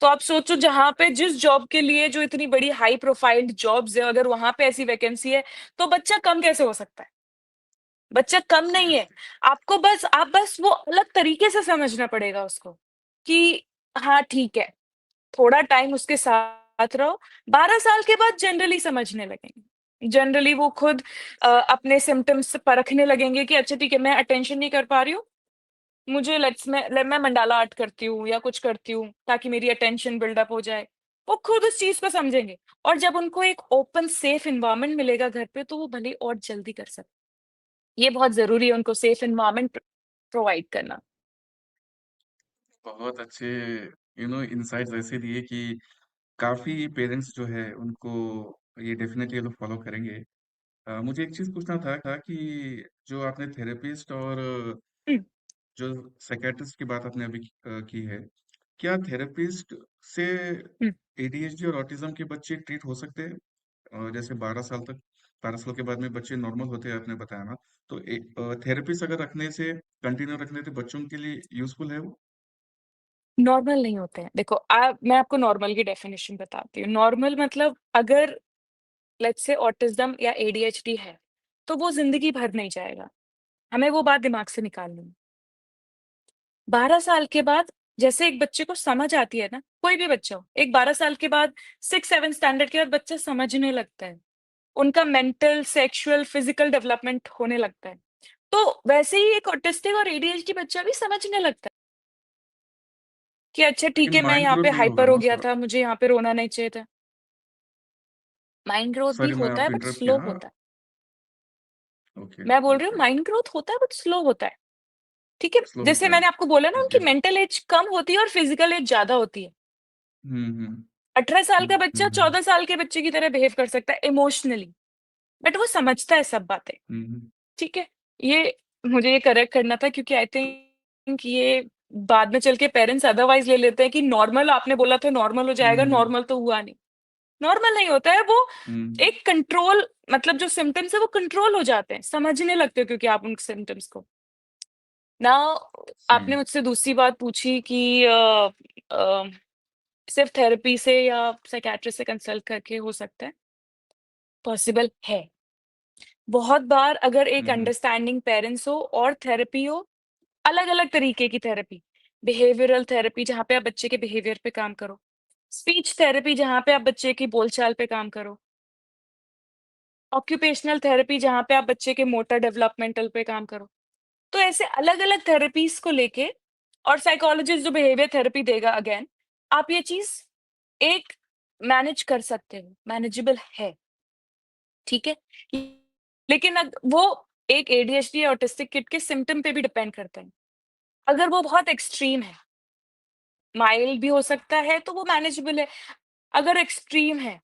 तो आप सोचो जहाँ पे जिस जॉब के लिए जो इतनी बड़ी हाई प्रोफाइल्ड जॉब्स है, अगर वहाँ पे ऐसी वैकेंसी है, तो बच्चा कम कैसे हो सकता है? बच्चा कम नहीं है। सीरियसली। आपको बस आप बस वो अलग तरीके से समझना पड़ेगा उसको, कि हाँ, ठीक है, थोड़ा टाइम उसके साथ रहो, 12 साल के बाद जनरली समझने लगेंगे। जनरली वो खुद अपने सिम्पटम्स परखने लगेंगे कि अच्छा ठीक है, मैं अटेंशन नहीं कर पा रही हूँ, मुझे मैं मंडाला आर्ट करती हूँ या कुछ करती हूँ ताकि मेरी अटेंशन बिल्डअप हो जाए। वो खुद उस चीज़ को समझेंगे और जब उनको एक ओपन सेफ एनवायरनमेंट मिलेगा घर पे तो वो भले ही और जल्दी कर सकते। ये बहुत ज़रूरी है उनको सेफ एनवायरनमेंट प्रोवाइड करना। बहुत अच्छे इनसाइट्स ऐसे दिए कि काफ़ी पेरेंट्स जो है उनको ये डेफ़िनेटली ये लोग फ़ॉलो करेंगे। मुझे एक चीज़ पूछना था कि जो आपने थेरेपिस्ट और हुँ, जो साइकियाट्रिस्ट की बात आपने अभी की है, क्या थेरेपिस्ट से हुँ। एडीएचडी और ऑटिज़्म के बच्चे ट्रीट हो सकते हैं? जैसे 12 साल के बाद में बच्चे नॉर्मल होते हैं आपने बताया ना, तो थेरेपिस्ट अगर रखने से कंटिन्यू रखने से बच्चों के लिए यूज़फुल है वो? नॉर्मल नहीं होते हैं। देखो मैं आपको नॉर्मल की डेफिनिशन बताती हूँ। नॉर्मल मतलब अगर लेट्स से ऑटिज़्म या एडीएचडी है, तो वो ज़िंदगी भर नहीं जाएगा। हमें वो बात दिमाग से निकालनी है। 12 साल के बाद जैसे एक बच्चे को समझ आती है ना, कोई भी बच्चा हो, एक 12 साल के बाद 6-7 स्टैंडर्ड के बाद बच्चा समझने लगता है। उनका मेंटल, सेक्सुअल, फिज़िकल डेवलपमेंट होने लगता है। तो वैसे ही एक ऑटिस्टिक और एडीएचडी बच्चा भी समझने लगता है कि अच्छा ठीक लेकिन है, मैं माइंड यहाँ ग्रोथ पे नहीं होगा हाइपर हो ना गया सर? था, मुझे यहाँ पे रोना नहीं चाहिए था। माइंड ग्रोथ भी सॉरी मैं होता है आपको बट इंटरप्ट स्लो किया। होता है। ओके, मैं बोल रही हूँ ओके। माइंड ग्रोथ होता है बट स्लो होता है, ठीक है? स्लो जैसे होता है। मैंने आपको बोला ना ठीक उनकी है। मेंटल एज कम होती है और फिजिकल एज ज़्यादा होती है। हुँ, हुँ। 18 साल हुँ, का हुँ, बच्चा हुँ। 14 साल के बच्चे की तरह बिहेव कर सकता है इमोशनली, बट वो समझता है सब बातें, हुँ, हुँ। ठीक है? ये मुझे ये करेक्ट करना था क्योंकि आई तो थिंक ये बाद में चल के पेरेंट्स अदरवाइज़ ले लेते हैं कि नॉर्मल आपने बोला था नॉर्मल हो हुँ, जाएगा, हुँ। नॉर्मल तो हुआ नहीं। नॉर्मल नहीं होता है वो हुँ। एक कंट्रोल मतलब जो सिम्पटम्स है वो कंट्रोल हो जाते हैं, समझने लगते हो क्योंकि आप उन सिम्पटम्स को। नाउ सही आपने है। मुझसे दूसरी बात पूछी कि अ, सिर्फ़ थेरेपी से या साइकियाट्रिस्ट से कंसल्ट करके हो सकता है, पॉसिबल है। बहुत बार अगर एक हुँ, हुँ। अंडरस्टैंडिंग पेरेंट्स हो और थेरेपी हो, अलग-अलग तरीके की थेरेपी, बिहेवियरल थेरेपी जहाँ पे आप बच्चे के बिहेवियर पे काम करो, स्पीच थेरेपी जहाँ पे आप बच्चे की बोलचाल पे काम करो, ऑक्यूपेशनल थेरेपी जहाँ पे आप बच्चे के मोटर डेवलपमेंटल पे काम करो। तो ऐसे अलग-अलग थेरेपीज़ को लेके और साइकोलॉजिस्ट जो बिहेवियर थेरेपी देगा अगेन, आप ये चीज़ एक मैनेज कर सकते हो, मैनेजेबल है, ठीक है? लेकिन वो एक एडीएचडी या ऑटिस्टिक किड के सिम्पटम पे भी डिपेंड करता है। अगर वो बहुत एक्सट्रीम है, माइल्ड भी हो सकता है तो वो मैनेजेबल है। अगर एक्सट्रीम है,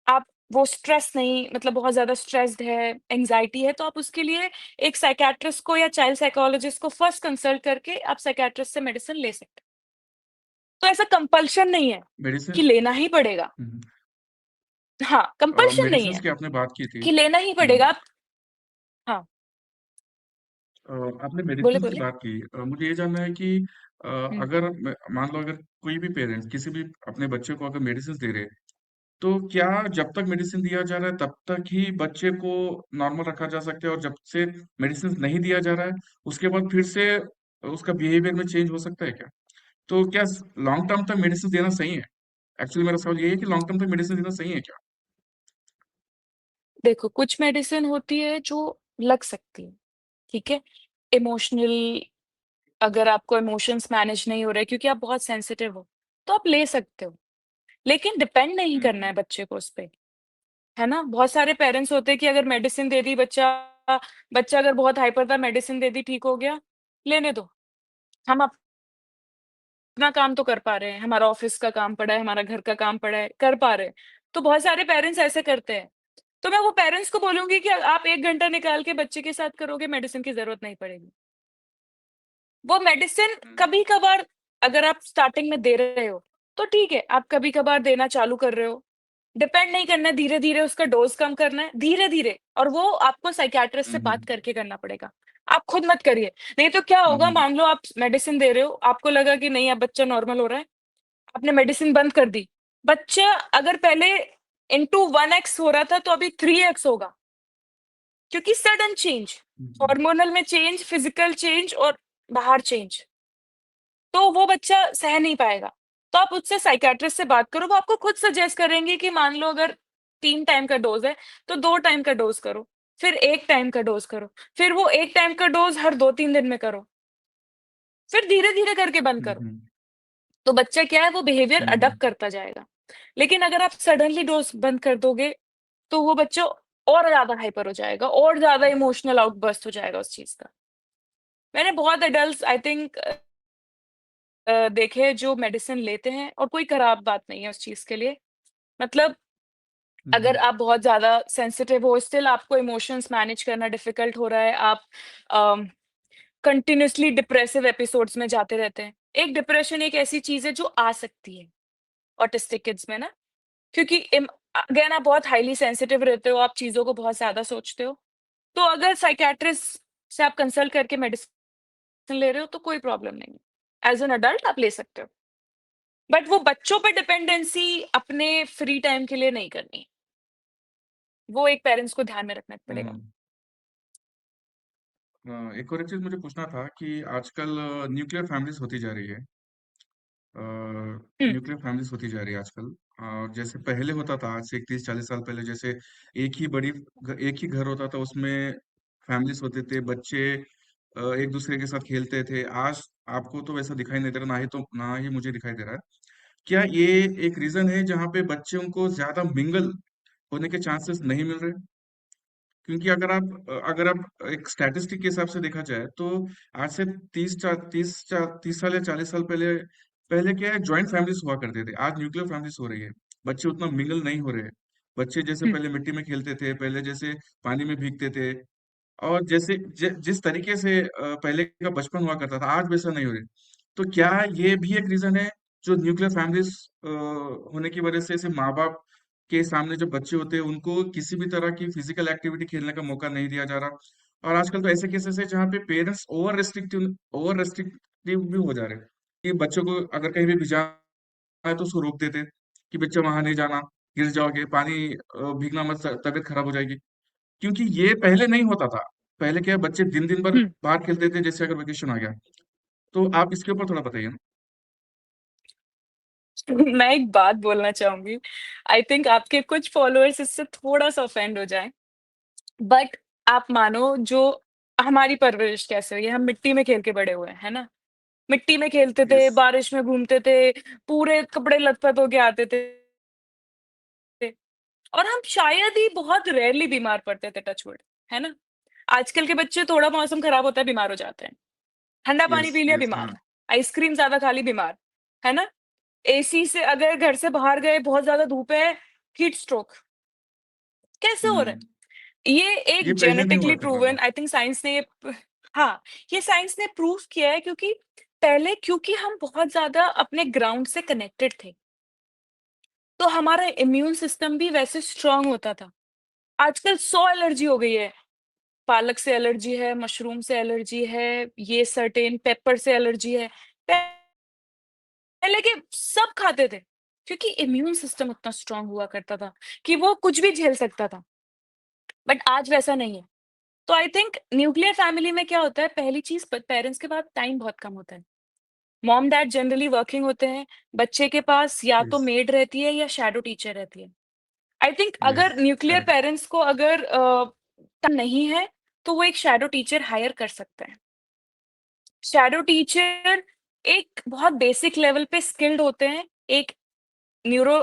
आप वो स्ट्रेस नहीं मतलब बहुत ज़्यादा स्ट्रेस्ड है, एंग्ज़ायटी है, तो आप उसके लिए एक साइकियाट्रिस्ट को या चाइल्ड साइकोलॉजिस्ट को फर्स्ट कंसल्ट करके आप साइकियाट्रिस्ट से मेडिसिन ले सकते हैं। तो ऐसा कंपल्शन नहीं है कि मेडिसिन। लेना ही पड़ेगा। हम्म, हाँ, कंपल्शन नहीं मेडिसिन है की आपने बात की थी। कि लेना ही पड़ेगा आप। हाँ, अ, आपने बोलिए, मेडिसिन की बोलिए। बात की, मुझे ये जानना है कि अ, हुँ। अगर मान लो अगर कोई भी पेरेंट्स किसी भी अपने बच्चे को अगर मेडिसिन दे रहे हैं, तो क्या जब तक मेडिसिन दिया जा रहा है तब तक ही बच्चे को नॉर्मल रखा जा सकता है, और जब से मेडिसिन नहीं दिया जा रहा है उसके बाद फिर से उसका बिहेवियर में चेंज हो सकता है क्या? तो क्या लॉन्ग टर्म तक मेडिसिन देना सही है? एक्चुअली मेरा सवाल ये है कि लॉन्ग टर्म तक मेडिसिन देना सही है क्या? देखो, कुछ मेडिसिन होती है जो लग सकती है, ठीक है? इमोशनल अगर आपको इमोशंस मैनेज नहीं हो रहे क्योंकि आप बहुत सेंसिटिव हो, तो आप ले सकते हो। लेकिन डिपेंड नहीं करना है हम्म। बच्चे को उस पे, है ना? बहुत सारे पेरेंट्स होते हैं कि अगर मेडिसिन दे दी बच्चा अगर बहुत हाइपर था, मेडिसिन दे दी, ठीक हो गया, लेने दो। हम अपना काम तो कर पा रहे हैं, हमारा ऑफ़िस का काम पड़ा है, हमारा घर का काम पड़ा है, कर पा रहे हैं। तो बहुत सारे पेरेंट्स ऐसे करते हैं। तो मैं वो पेरेंट्स को बोलूँगी कि आप 1 घंटा निकाल के बच्चे के साथ करोगे, मेडिसिन की ज़रूरत नहीं पड़ेगी। वो मेडिसिन हम्म। कभी-कभार अगर आप स्टार्टिंग में दे रहे हो, तो ठीक है, आप कभी-कभार देना चालू कर रहे हो। डिपेंड नहीं करना है, धीरे-धीरे उसका डोज़ कम करना है, धीरे-धीरे और वो आपको साइकियाट्रिस्ट से बात हम्म। करके करना पड़ेगा। आप खुद मत करिए, नहीं तो क्या होगा हम्म। मान लो आप मेडिसिन दे रहे हो, आपको लगा कि नहीं अब बच्चा नॉर्मल हो रहा है, आपने मेडिसिन बंद कर दी। बच्चा अगर पहले इनटू 1 एक्स हो रहा था, तो अभी 3 एक्स होगा, क्योंकि सडन चेंज, हम्म। हार्मोनल में चेंज, फिज़िकल चेंज और बाहर चेंज। तो वो बच्चा सह नहीं पाएगा। तो आप उससे साइकियाट्रिस्ट से बात करो, वो आपको खुद सजेस्ट करेंगे कि मान लो अगर 3 टाइम का डोज़ है, तो 2 टाइम का डोज़ करो, फिर 1 टाइम का डोज़ करो, फिर वो 1 टाइम का डोज़ हर 2-3 दिन में करो, फिर धीरे-धीरे करके बंद करो। हम्म। तो बच्चा क्या है वो बिहेवियर हम्म। अडॉप्ट करता जाएगा। लेकिन अगर आप सडनली डोज़ बंद कर दोगे, तो वो बच्चा और ज़्यादा हाइपर हो जाएगा और ज़्यादा इमोशनल आउटबर्स्ट हो जाएगा उस चीज़ का। मैंने बहुत एडल्ट्स आई थिंक देखे जो मेडिसिन लेते हैं और कोई खराब बात नहीं है उस चीज़ के लिए। मतलब अगर हम्म। आप बहुत ज़्यादा सेंसिटिव हो, स्टिल आपको इमोशंस मैनेज करना डिफ़िकल्ट हो रहा है, आप अम, कंटीन्यूअसली डिप्रेसिव एपिसोड्स में जाते रहते हैं। एक डिप्रेशन एक ऐसी चीज़ है जो आ सकती है ऑटिस्टिक किड्स में ना, क्योंकि अगेन आप बहुत हाइली सेंसिटिव रहते हो, आप चीज़ों को बहुत ज़्यादा सोचते हो। तो अगर साइकियाट्रिस्ट से आप कंसल्ट करके मेडिसिन ले रहे हो तो कोई प्रॉब्लम नहीं है। एज़ एन एडल्ट आप ले सकते हो। बट वो बच्चों पे डिपेंडेंसी अपने फ्री टाइम के लिए नहीं करनी। वो एक पेरेंट्स को ध्यान में रखना पड़ेगा। हम्म। एक और एक चीज मुझे पूछना था कि आजकल न्यूक्लियर फैमिलीज होती जा रही है। हुँ, न्यूक्लियर फैमिलीज होती जा रही है आजकल। जैसे पहले होता था, आज से 30-40 साल पहले, जैसे एक ही घर होता था, उसमें फैमिलीज होते थे, बच्चे एक दूसरे के साथ खेलते थे। आज आपको तो वैसा दिखाई नहीं दे रहा, ना ही मुझे दिखाई दे रहा है। क्या ये एक रीजन है जहाँ पे बच्चों को ज्यादा मिंगल होने के चांसेस नहीं मिल रहे? क्योंकि अगर आप एक स्टैटिस्टिक के हिसाब से देखा जाए तो आज से 30 साल या 40 साल पहले पहले क्या है, जॉइंट फैमिलीज हुआ करते थे, आज न्यूक्लियर फैमिलीज हो रही है। बच्चे उतना मिंगल नहीं हो रहे हैं। बच्चे जैसे हुँ, पहले मिट्टी में खेलते थे, पहले जैसे पानी में भीगते थे, और जिस तरीके से पहले का बचपन हुआ करता था, आज वैसा नहीं हो रहा। तो क्या ये भी एक रीजन है, जो न्यूक्लियर फैमिलीज होने की वजह से, ऐसे माँ बाप के सामने जो बच्चे होते हैं उनको किसी भी तरह की फिजिकल एक्टिविटी खेलने का मौका नहीं दिया जा रहा? और आजकल तो ऐसे केसेस है जहाँ पे पेरेंट्स ओवर रेस्ट्रिक्टिव भी हो जा रहे हैं, कि बच्चों को अगर कहीं भी भिजाना है तो उसको रोक देते, कि बच्चा वहां नहीं जाना, गिर जाओगे, पानी भीगना मत, तबीयत खराब हो जाएगी। क्योंकि ये पहले नहीं होता था। पहले क्या है, बच्चे दिन दिन भर हुँ। बाहर खेलते थे, जैसे अगर वेकेशन आ गया। तो आप इसके ऊपर थोड़ा बताइए ना। मैं एक बात बोलना चाहूँगी। आई थिंक आपके कुछ फॉलोअर्स इससे थोड़ा-सा ऑफेंड हो जाएँ। बट आप मानो जो हमारी परवरिश कैसे हुई है, हम मिट्टी में खेल के बड़े हुए हैं, है ना? मिट्टी में खेलते यस। थे, बारिश में घूमते थे, पूरे कपड़े लत-पत होके आते थे और हम शायद ही बहुत रेयरली बीमार पड़ते थे टच वुड, है ना? आजकल के बच्चे थोड़ा मौसम खराब होता है बीमार हो जाते हैं। ठंडा पानी यस पी लिया यस हाँ। बीमार, आइसक्रीम ज़्यादा खा ली बीमार, है ना? एसी से अगर घर से बाहर गए बहुत ज़्यादा धूप है, हीट स्ट्रोक, कैसे हो रहा हम्म। है? ये ये एक पहले नहीं हुआ जेनेटिकली था बाबा। प्रूवन आई थिंक साइंस ने ये प हाँ, ये साइंस ने प्रूव किया है क्योंकि पहले क्योंकि हम बहुत ज़्यादा अपने ग्राउंड से कनेक्टेड थे, तो हमारा इम्यून सिस्टम भी वैसे स्ट्रॉन्ग होता था। आजकल 100 एलर्जी हो गई है, पालक से एलर्जी है, मशरूम से एलर्जी है, ये सर्टेन पेपर से एलर्जी है। पहले के सब खाते थे, क्योंकि इम्यून सिस्टम उतना स्ट्रॉन्ग हुआ करता था कि वो कुछ भी झेल सकता था, बट आज वैसा नहीं है। तो आई थिंक न्यूक्लियर फैमिली में क्या होता है, पहली चीज़ प पेरेंट्स के पास टाइम बहुत कम होता है। मॉम-डैड जनरली वर्किंग होते हैं, बच्चे के पास या तो यस मेड रहती है या शैडो टीचर रहती है। आई थिंक यस अगर न्यूक्लियर करेक्ट। पेरेंट्स को अगर टाइम नहीं है, तो वो एक शैडो टीचर हायर कर सकते हैं। शैडो टीचर एक बहुत बेसिक लेवल पे स्किल्ड होते हैं, एक न्यूरो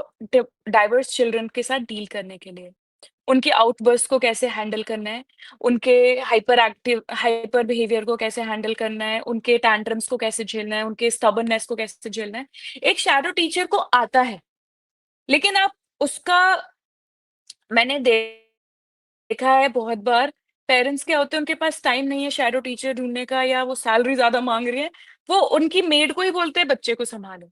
डाइवर्स चिल्ड्रन के साथ डील करने के लिए। उनके आउटबर्स्ट को कैसे हैंडल करना है, उनके हाइपर बिहेवियर को कैसे हैंडल करना है, उनके टैंट्रम्स को कैसे झेलना है, उनके स्टबर्ननेस को कैसे झेलना है। एक शैडो टीचर को आता है, लेकिन आप उसका मैंने देखा है बहुत बार, पेरेंट्स क्या होते हैं उनके पास टाइम नहीं है शैडो टीचर ढूँढने का या वो सैलरी ज़्यादा माँग रही है, वो उनकी मेड को ही बोलते हैं बच्चे को सँभालो।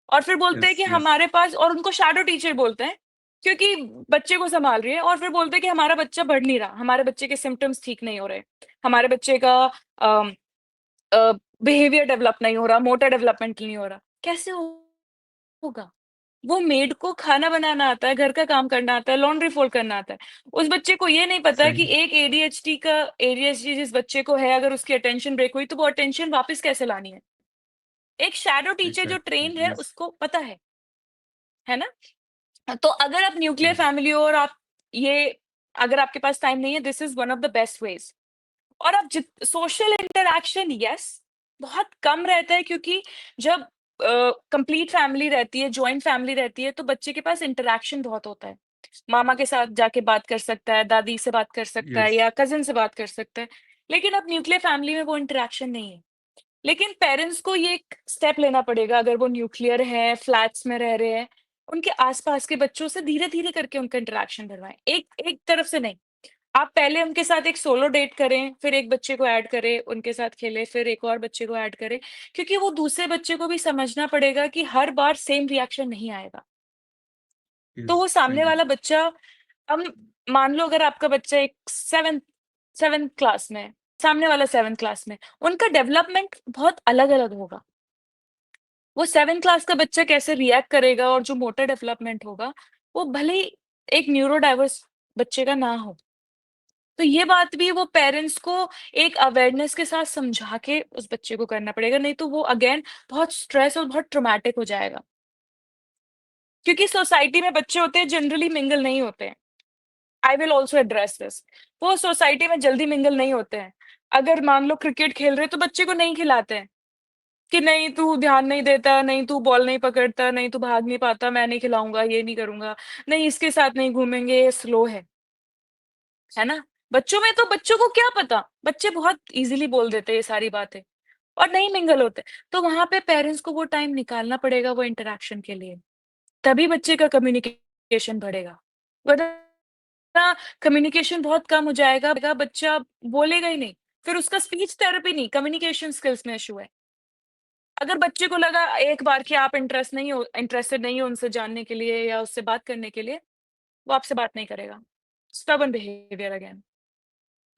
और फिर बोलते यस हैं कि यस हमारे पास और उनको शैडो टीचर बोलते हैं, क्योंकि बच्चे को सँभाल रही है और फिर बोलते हैं कि हमारा बच्चा बढ़ नहीं रहा, हमारे बच्चे के सिम्पटम्स ठीक नहीं हो रहे, हमारे बच्चे का अम बिहेवियर डेवलप नहीं हो रहा, मोटर डेवलपमेंट नहीं हो रहा। कैसे होगा? वो मेड को खाना बनाना आता है, घर का काम करना आता है, लॉन्ड्री फ़ोल्ड करना आता है। उस बच्चे को ये नहीं पता है कि सही। एक एडीएचडी जिस बच्चे को है, अगर उसकी अटेंशन ब्रेक हुई, तो वो अटेंशन वापस कैसे लानी है? एक शैडो टीचर जो एग्जैक्टली ट्रेन्ड है, यस। उसको पता है ना? तो अगर आप न्यूक्लियर यस फैमिली हो और आप ये अगर आपके पास टाइम नहीं है, this is one of the best ways. और आप जित सोशल इंटरैक्शन यस, बहुत कम रहता है क्योंकि जब कंप्लीट फैमिली रहती है, जॉइंट फैमिली रहती है, तो बच्चे के पास इंटरैक्शन बहुत होता है। मामा के साथ जाके बात कर सकता है, दादी से बात कर सकता है यस या कज़िन से बात कर सकता है। लेकिन अब न्यूक्लियर फैमिली में वो इंटरैक्शन नहीं है। लेकिन पेरेंट्स को ये एक स्टेप लेना पड़ेगा अगर वो न्यूक्लियर है, फ्लैट्स में रह रहे हैं, उनके आस-पास के बच्चों से धीरे-धीरे करके उनका इंटरैक्शन बढ़वाएँ। एक एक तरफ से नहीं। आप पहले उनके साथ एक सोलो डेट करें, फिर एक बच्चे को ऐड करें, उनके साथ खेलें, फिर एक और बच्चे को ऐड करें, क्योंकि वो दूसरे बच्चे को भी समझना पड़ेगा कि हर बार सेम रिएक्शन नहीं आएगा। तो यस वो सामने सही है। वाला बच्चा हम मान लो अगर आपका बच्चा एक 7th क्लास में है, सामने वाला 7th क्लास में, उनका डेवलपमेंट बहुत अलग-अलग होगा। वो 7th क्लास का बच्चा कैसे रिएक्ट करेगा और जो मोटर डेवलपमेंट होगा, वो भले ही एक न्यूरो डाइवर्स बच्चे का ना हो। तो ये बात भी वो पेरेंट्स को एक अवेयरनेस के साथ समझा के उस बच्चे को करना पड़ेगा, नहीं तो वो अगेन बहुत स्ट्रेस और बहुत ट्रॉमेटिक हो जाएगा। क्योंकि सोसाइटी में बच्चे होते हैं जनरली मिंगल नहीं होते हैं। I will also address this. वो सोसाइटी में जल्दी मिंगल नहीं होते हैं। अगर मान लो क्रिकेट खेल रहे हैं तो बच्चे को नहीं खिलाते हैं, कि नहीं तू ध्यान नहीं देता, नहीं तू बॉल नहीं पकड़ता, नहीं तू भाग नहीं पाता, मैं नहीं खिलाऊँगा, ये नहीं करूँगा, नहीं इसके साथ नहीं घूमेंगे, ये स्लो है ना? बच्चों में तो बच्चों को क्या पता? बच्चे बहुत ईज़िली बोल देते हैं ये सारी बातें और नहीं मिंगल होते। तो वहाँ पे पेरेंट्स को वो टाइम निकालना पड़ेगा वो इंटरैक्शन के लिए, तभी बच्चे का कम्युनिकेशन बढ़ेगा। वरना कम्युनिकेशन बहुत कम हो जाएगा, बच्चा बोलेगा ही नहीं, फिर उसका स्पीच थेरेपी नहीं, कम्युनिकेशन स्किल्स में इश्यू है। अगर बच्चे को लगा एक बार कि आप इंटरेस्टेड नहीं हो उनसे जानने के लिए या उससे बात करने के लिए, वो आपसे बात नहीं करेगा। Stubborn behaviour again.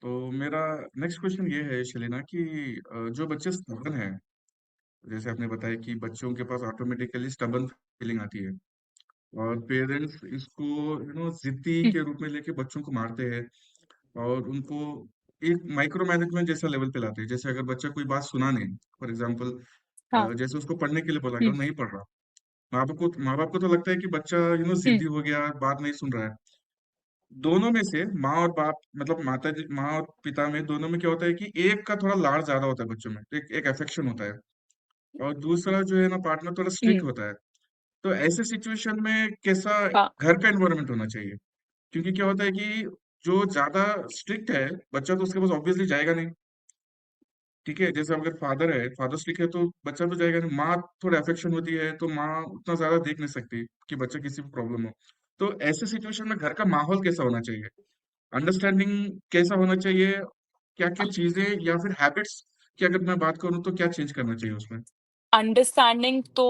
तो मेरा नेक्स्ट क्वेश्चन ये है शलीना कि जो बच्चे स्टबर्न हैं, जैसे आपने बताया कि बच्चों के पास ऑटोमेटिकली स्टबर्न फीलिंग आती है और पेरेंट्स इसको जिद्दी हुँ, के रूप में लेके बच्चों को मारते हैं और उनको एक माइक्रो मैनेजमेंट जैसा लेवल पे लाते हैं। जैसे अगर बच्चा कोई बात सुना नहीं, फॉर एग्जाम्पल हाँ, जैसे उसको पढ़ने के लिए बोला गया हुँ, वो नहीं पढ़ रहा, माँ बाप को तो लगता है कि बच्चा हुँ, जिद्दी हो गया, बात नहीं सुन रहा है। दोनों में से माँ और बाप मतलब माँ और पिता में दोनों में क्या होता है कि एक का थोड़ा लाड़ ज्यादा होता है बच्चों में, एक अफेक्शन होता है और दूसरा जो है ना पार्टनर थोड़ा स्ट्रिक्ट हुँ, होता है। तो ऐसे सिचुएशन में कैसा हाँ, घर का एनवायरनमेंट होना चाहिए? क्योंकि क्या होता है कि जो ज्यादा स्ट्रिक्ट है बच्चा तो उसके पास ऑब्वियसली जाएगा नहीं। ठीक है, जैसे अगर फादर है, फादर स्ट्रिक्ट है तो बच्चा तो जाएगा नहीं। माँ थोड़ा अफेक्शन होती है तो माँ उतना ज्यादा देख नहीं सकती कि बच्चा किसी भी प्रॉब्लम हो। तो ऐसे सिचुएशन में घर का माहौल कैसा होना चाहिए, अंडरस्टैंडिंग कैसा होना चाहिए, क्या क्या चीजें या फिर हैबिट्स की अगर मैं बात करूँ तो क्या चेंज करना चाहिए उसमें? अंडरस्टैंडिंग तो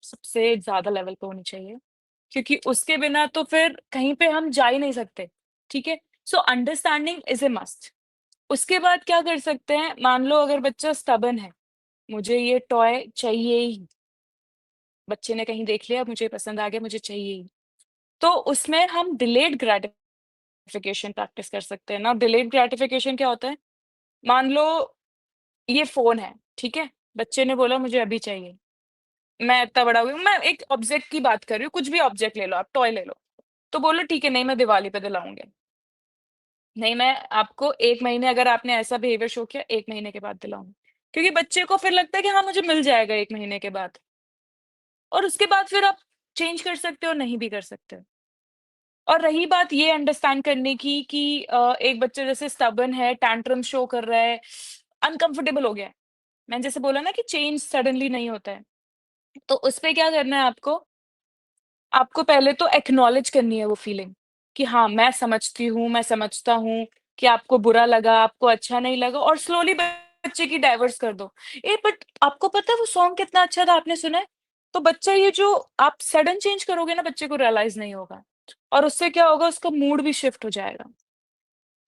सबसे ज़्यादा लेवल पे होनी चाहिए, क्योंकि उसके बिना तो फिर कहीं पे हम जा ही नहीं सकते, ठीक है? So understanding is a must. उसके बाद क्या कर सकते हैं, मान लो अगर बच्चा स्टबर्न है, मुझे ये टॉय चाहिए ही, बच्चे ने कहीं देख लिया, मुझे पसंद आ गया, मुझे चाहिए ही। तो उसमें हम डिलेड ग्रैटिफिकेशन प्रैक्टिस कर सकते हैं ना। डिलेड ग्रैटिफिकेशन क्या होता है? मान लो ये फ़ोन है, ठीक है? बच्चे ने बोला मुझे अभी चाहिए। मैं इतना बड़ा हो गई हूँ, मैं एक ऑब्जेक्ट की बात कर रही हूँ, कुछ भी ऑब्जेक्ट ले लो आप, टॉय ले लो। तो बोलो ठीक है, नहीं मैं दिवाली पे दिलाऊँगी। नहीं मैं आपको 1 महीने अगर आपने ऐसा बिहेवियर शो किया, 1 महीने के बाद दिलाऊँगी। क्योंकि बच्चे को फिर लगता है कि हाँ, मुझे मिल जाएगा 1 महीने के बाद, और उसके बाद फिर आप चेंज कर सकते हो, नहीं भी कर सकते हो। और रही बात ये अंडरस्टैंड करने की कि एक बच्चा जैसे स्टबर्न है, टैंट्रम शो कर रहा है, अनकम्फर्टेबल हो गया है। मैंने जैसे बोला ना कि चेंज सडनली नहीं होता है। तो उसपे क्या करना है आपको? आपको पहले तो एक्नॉलेज करनी है वो फीलिंग कि हाँ, मैं समझती हूँ, मैं समझता हूँ कि आपको बुरा लगा, आपको अच्छा नहीं लगा, और स्लोली बच्चे की डाइवर्स कर दो। बट आपको पता है वो सॉन्ग कितना अच्छा था, आपने सुना है? तो बच्चा ये जो आप सडन चेंज करोगे ना, बच्चे को रियलाइज़ नहीं होगा, और उससे क्या होगा, उसका मूड भी शिफ्ट हो जाएगा।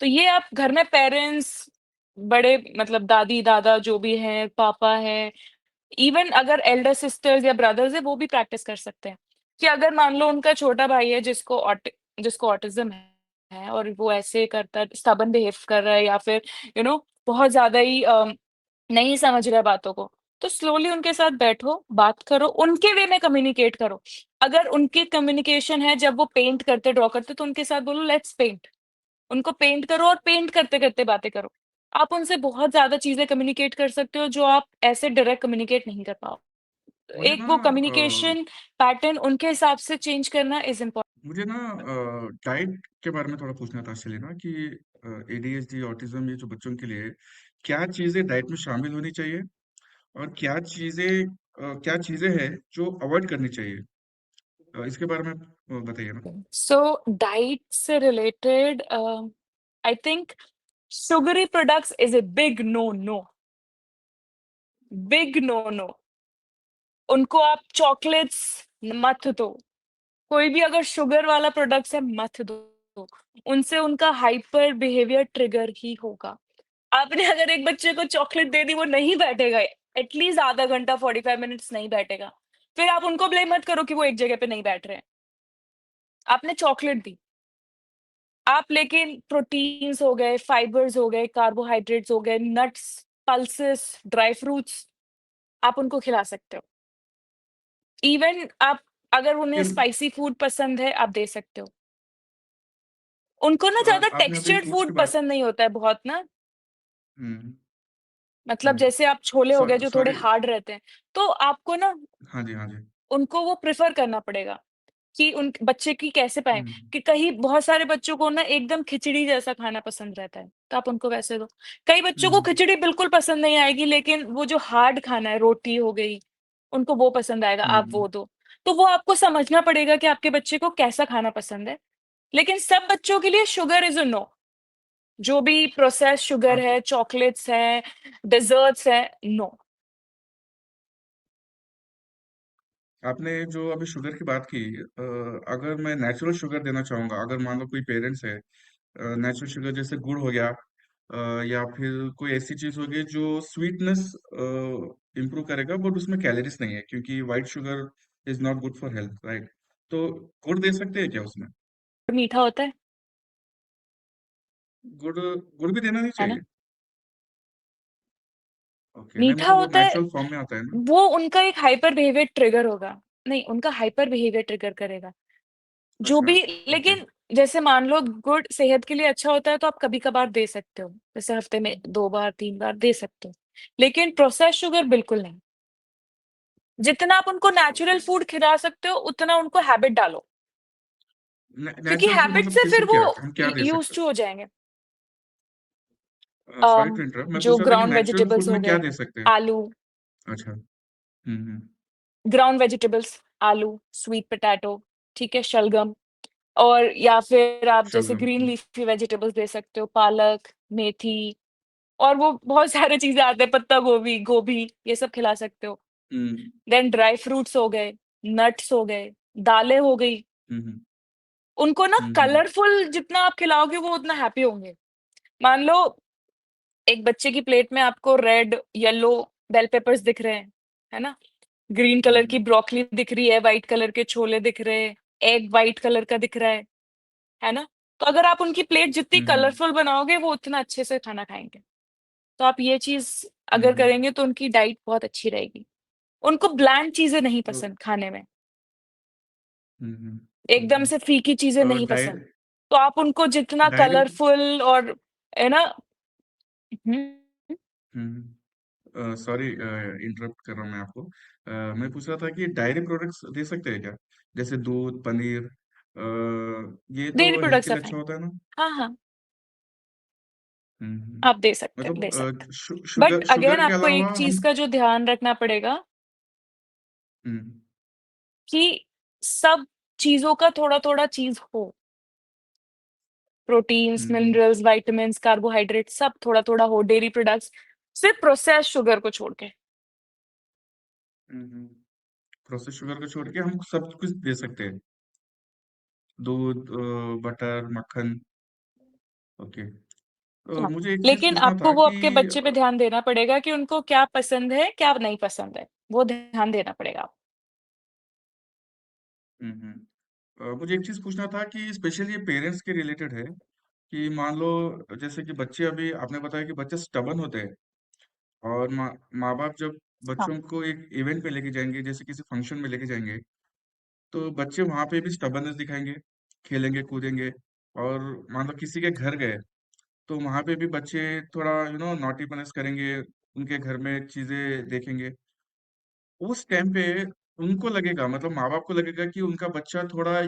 तो ये आप घर में पेरेंट्स, बड़े मतलब दादी-दादा जो भी हैं, पापा हैं, इवन अगर एल्डर सिस्टर्स या ब्रदर्स हैं, वो भी प्रैक्टिस कर सकते हैं, कि अगर मान लो उनका छोटा भाई है जिसको ऑटिज़्म है और वो ऐसे करता है, स्टबर्न बिहेव कर रहा है, या फिर बहुत ज़्यादा ही नहीं समझ रहा है बातों को, तो स्लोली उनके साथ बैठो, बात करो, उनके वे में कम्युनिकेट करो। अगर उनकी कम्युनिकेशन है जब वो पेंट करते, ड्रॉ करते, तो उनके साथ बोलो लेट्स पेंट। उनको पेंट करो और पेंट करते-करते बातें करो। आप उनसे बहुत ज़्यादा चीज़ें कम्युनिकेट कर सकते हो जो आप ऐसे डायरेक्ट कम्युनिकेट नहीं कर पाओ। मुझे एक ना वो कम्युनिकेशन पैटर्न उनके हिसाब से चेंज करना इज़ इम्पोर्टेंट। मुझे ना डाइट के बारे में थोड़ा पूछना था चलिए ना, कि एडीएचडी ऑटिज्म ये जो बच्चों के लिए क्या चीजें डाइट में शामिल होनी चाहिए और क्या चीजें हैं जो अवॉइड करनी चाहिए, इसके बारे में बताइए ना। सो डाइट से related I think sugary products is a big no no, big no no. उनको आप चॉकलेट्स मत दो। कोई भी अगर शुगर वाला प्रोडक्ट्स है मत दो। उनसे उनका हाइपर बिहेवियर ट्रिगर ही होगा। आपने अगर एक बच्चे को चॉकलेट दे दी, वो नहीं बैठेगा, एटलीस्ट आधा घंटा 45 मिनट्स नहीं बैठेगा। फिर आप उनको ब्लेम मत करो कि वो एक जगह पे नहीं बैठ रहे हैं। आपने चॉकलेट दी, आप लेकिन प्रोटीन्स हो गए, फाइबर्स हो गए, कार्बोहाइड्रेट्स हो गए, नट्स, पल्सेस, ड्राई फ्रूट्स आप उनको खिला सकते हो। इवन आप अगर उन्हें फिर स्पाइसी फूड पसंद है, आप दे सकते हो। उनको ना ज़्यादा आपने अभी टेक्सचर्ड फ्रूट्स की फूड बात। पसंद नहीं होता है बहुत ना, हम्म। मतलब जैसे आप छोले हो गए जो थोड़े सॉरी। हार्ड रहते हैं, तो आपको ना हाँ जी, हाँ जी। उनको वो प्रेफ़र करना पड़ेगा कि उन बच्चे की कैसे पाएँ, हम्म। कि कहीं बहुत सारे बच्चों को ना एकदम खिचड़ी जैसा खाना पसंद रहता है, तो आप उनको वैसे दो। कई बच्चों को हम्म। खिचड़ी बिल्कुल पसंद नहीं आएगी, लेकिन वो जो हार्ड खाना है, रोटी हो गई, उनको वो पसंद आएगा, आप हम्म। वो दो। तो वो आपको समझना पड़ेगा कि आपके बच्चे को कैसा खाना पसंद है, लेकिन सब बच्चों के लिए शुगर इज़ अ नो। जो भी प्रोसेस्ड शुगर आप है, चॉकलेट्स हैं, डेज़र्ट्स हैं, नो। आपने जो अभी शुगर की बात की, अगर मैं नेचुरल शुगर देना चाहूंगा, अगर मान लो कोई पेरेंट्स है, नेचुरल शुगर जैसे गुड़ हो गया, या फिर कोई ऐसी चीज होगी जो स्वीटनेस इम्प्रूव करेगा बट उसमें कैलोरीज नहीं है, क्योंकि white sugar is not good for health, right? तो गुड़ दे सकते हैं क्या उसमें? मीठा होता गुड़ गुड़ भी देना नहीं है ना? चाहिए? ओके, नहीं मीठा मतलब वो होता है, नेचुरल फॉर्म में आता है ना। वो उनका एक हाइपर बिहेवियर ट्रिगर होगा। नहीं, उनका हाइपर बिहेवियर ट्रिगर करेगा। जो अच्छा। भी, ओके। लेकिन जैसे मान लो गुड सेहत के लिए अच्छा होता है, तो आप कभी-कभार दे सकते हो। जैसे हफ्ते में 2 बार, 3 बार दे सकते हो। लेकिन प्रोसेस्ड शुगर बिल्कुल नहीं। जितना आप उनको नेचुरल फूड खिला सकते हो, उतना उनको हैबिट डालो। क्योंकि नेचुरल फूड हैबिट मतलब से कैसे फिर वो क्या हम क्या दे यूज्ड सकते टू हो जाएँगे। हैं? सॉरी टू इंटरप्ट, मैं जो पूछ रहा था कि ग्राउंड नेचुरल फूड वेजिटेबल्स हो में क्या गए, दे सकते हैं? आलू, अच्छा। ग्राउंड वेजिटेबल्स, आलू, स्वीट पोटैटो, ठीक है, शलगम और या फिर आप जैसे शलगम। ग्रीन लीफी वेजिटेबल्स दे सकते हो, पालक, मेथी और वो बहुत सारे चीज़ें आते हैं, पत्ता गोभी, गोभी, ये सब खिला सकते हो। हुँ, देन ड्राई फ्रूट्स हो गए, नट्स हो गए, दालें हो गई। हुँ, हुँ, उनको ना हुँ, हुँ, कलरफुल जितना आप खिलाओगे वो उतना हैप्पी होंगे। मान लो एक बच्चे की प्लेट में आपको रेड, येलो बेल पेपर्स दिख रहे हैं, है ना? ग्रीन हुँ, कलर की हुँ, ब्रोकोली दिख रही है, व्हाइट कलर के छोले दिख रहे हैं, एग व्हाइट कलर का दिख रहा है ना? तो अगर आप उनकी प्लेट जितनी हुँ, हुँ, कलरफुल बनाओगे वो उतना अच्छे से खाना खाएँगे। तो आप ये चीज़ हुँ, अगर हुँ, करेंगे तो उनकी डाइट बहुत अच्छी रहेगी। उनको ब्लैंड चीज़ें नहीं तो पसंद खाने में, हुँ, हुँ, हुँ, एकदम हुँ। से फीकी चीज़ें नहीं डाय पसंद। तो आप उनको जितना डायरी कलरफुल और है ना हुँ, हुँ, सॉरी इंटरप्ट कर रहा हूँ मैं आपको। मैं पूछ रहा था कि डायरी प्रोडक्ट्स दे सकते हैं क्या? जैसे दूध, पनीर, ये डेयरी तो हेल्थ के प्रोडक्ट्स आर लिए अच्छा फाइन। होता है ना? हाँ, हाँ, हुँ, हुँ। आप दे सकते हैं, मतलब दे सकते हैं। शुगर बट अगेन शुगर के आपको अलावा एक हम चीज़ का जो ध्यान रखना पड़ेगा हुँ, कि सब चीज़ों का थोड़ा-थोड़ा चीज़ हो। प्रोटीन्स, हुँ, हुँ, मिनरल्स, विटामिन्स, कार्बोहाइड्रेट्स सब थोड़ा-थोड़ा हो, डेयरी प्रोडक्ट्स, सिर्फ़ प्रोसेस्ड शुगर को छोड़ के। हुँ, हुँ। प्रोसेस्ड शुगर को छोड़ के हम सब कुछ दे सकते हैं। दूध, बटर, मक्खन, ओके। हाँ, मुझे एक चीज़ लेकिन पूछना आपको था वो कि आपके बच्चे पे ध्यान देना पड़ेगा कि उनको क्या पसंद है, क्या नहीं पसंद है, वो ध्यान देना पड़ेगा आपको। हुँ, हुँ। मुझे एक चीज़ पूछना था कि स्पेशली ये पेरेंट्स के रिलेटेड है कि मान लो जैसे कि बच्चे अभी आपने बताया कि बच्चे स्टबर्न होते हैं और माँ-बाप जब हाँ। बच्चों को एक इवेंट पे लेके जाएँगे, जैसे किसी फंक्शन में लेके जाएँगे, तो बच्चे वहाँ पे भी स्टबर्ननेस दिखाएँगे, खेलेंगे, कूदेंगे और मान लो किसी के घर गए, तो वहाँ पे भी बच्चे थोड़ा नॉटीपनेस करेंगे, उनके घर में चीज़ें देखेंगे। उस टाइम पे उनको लगेगा मतलब माँ-बाप को लगेगा कि उनका बच्चा थोड़ा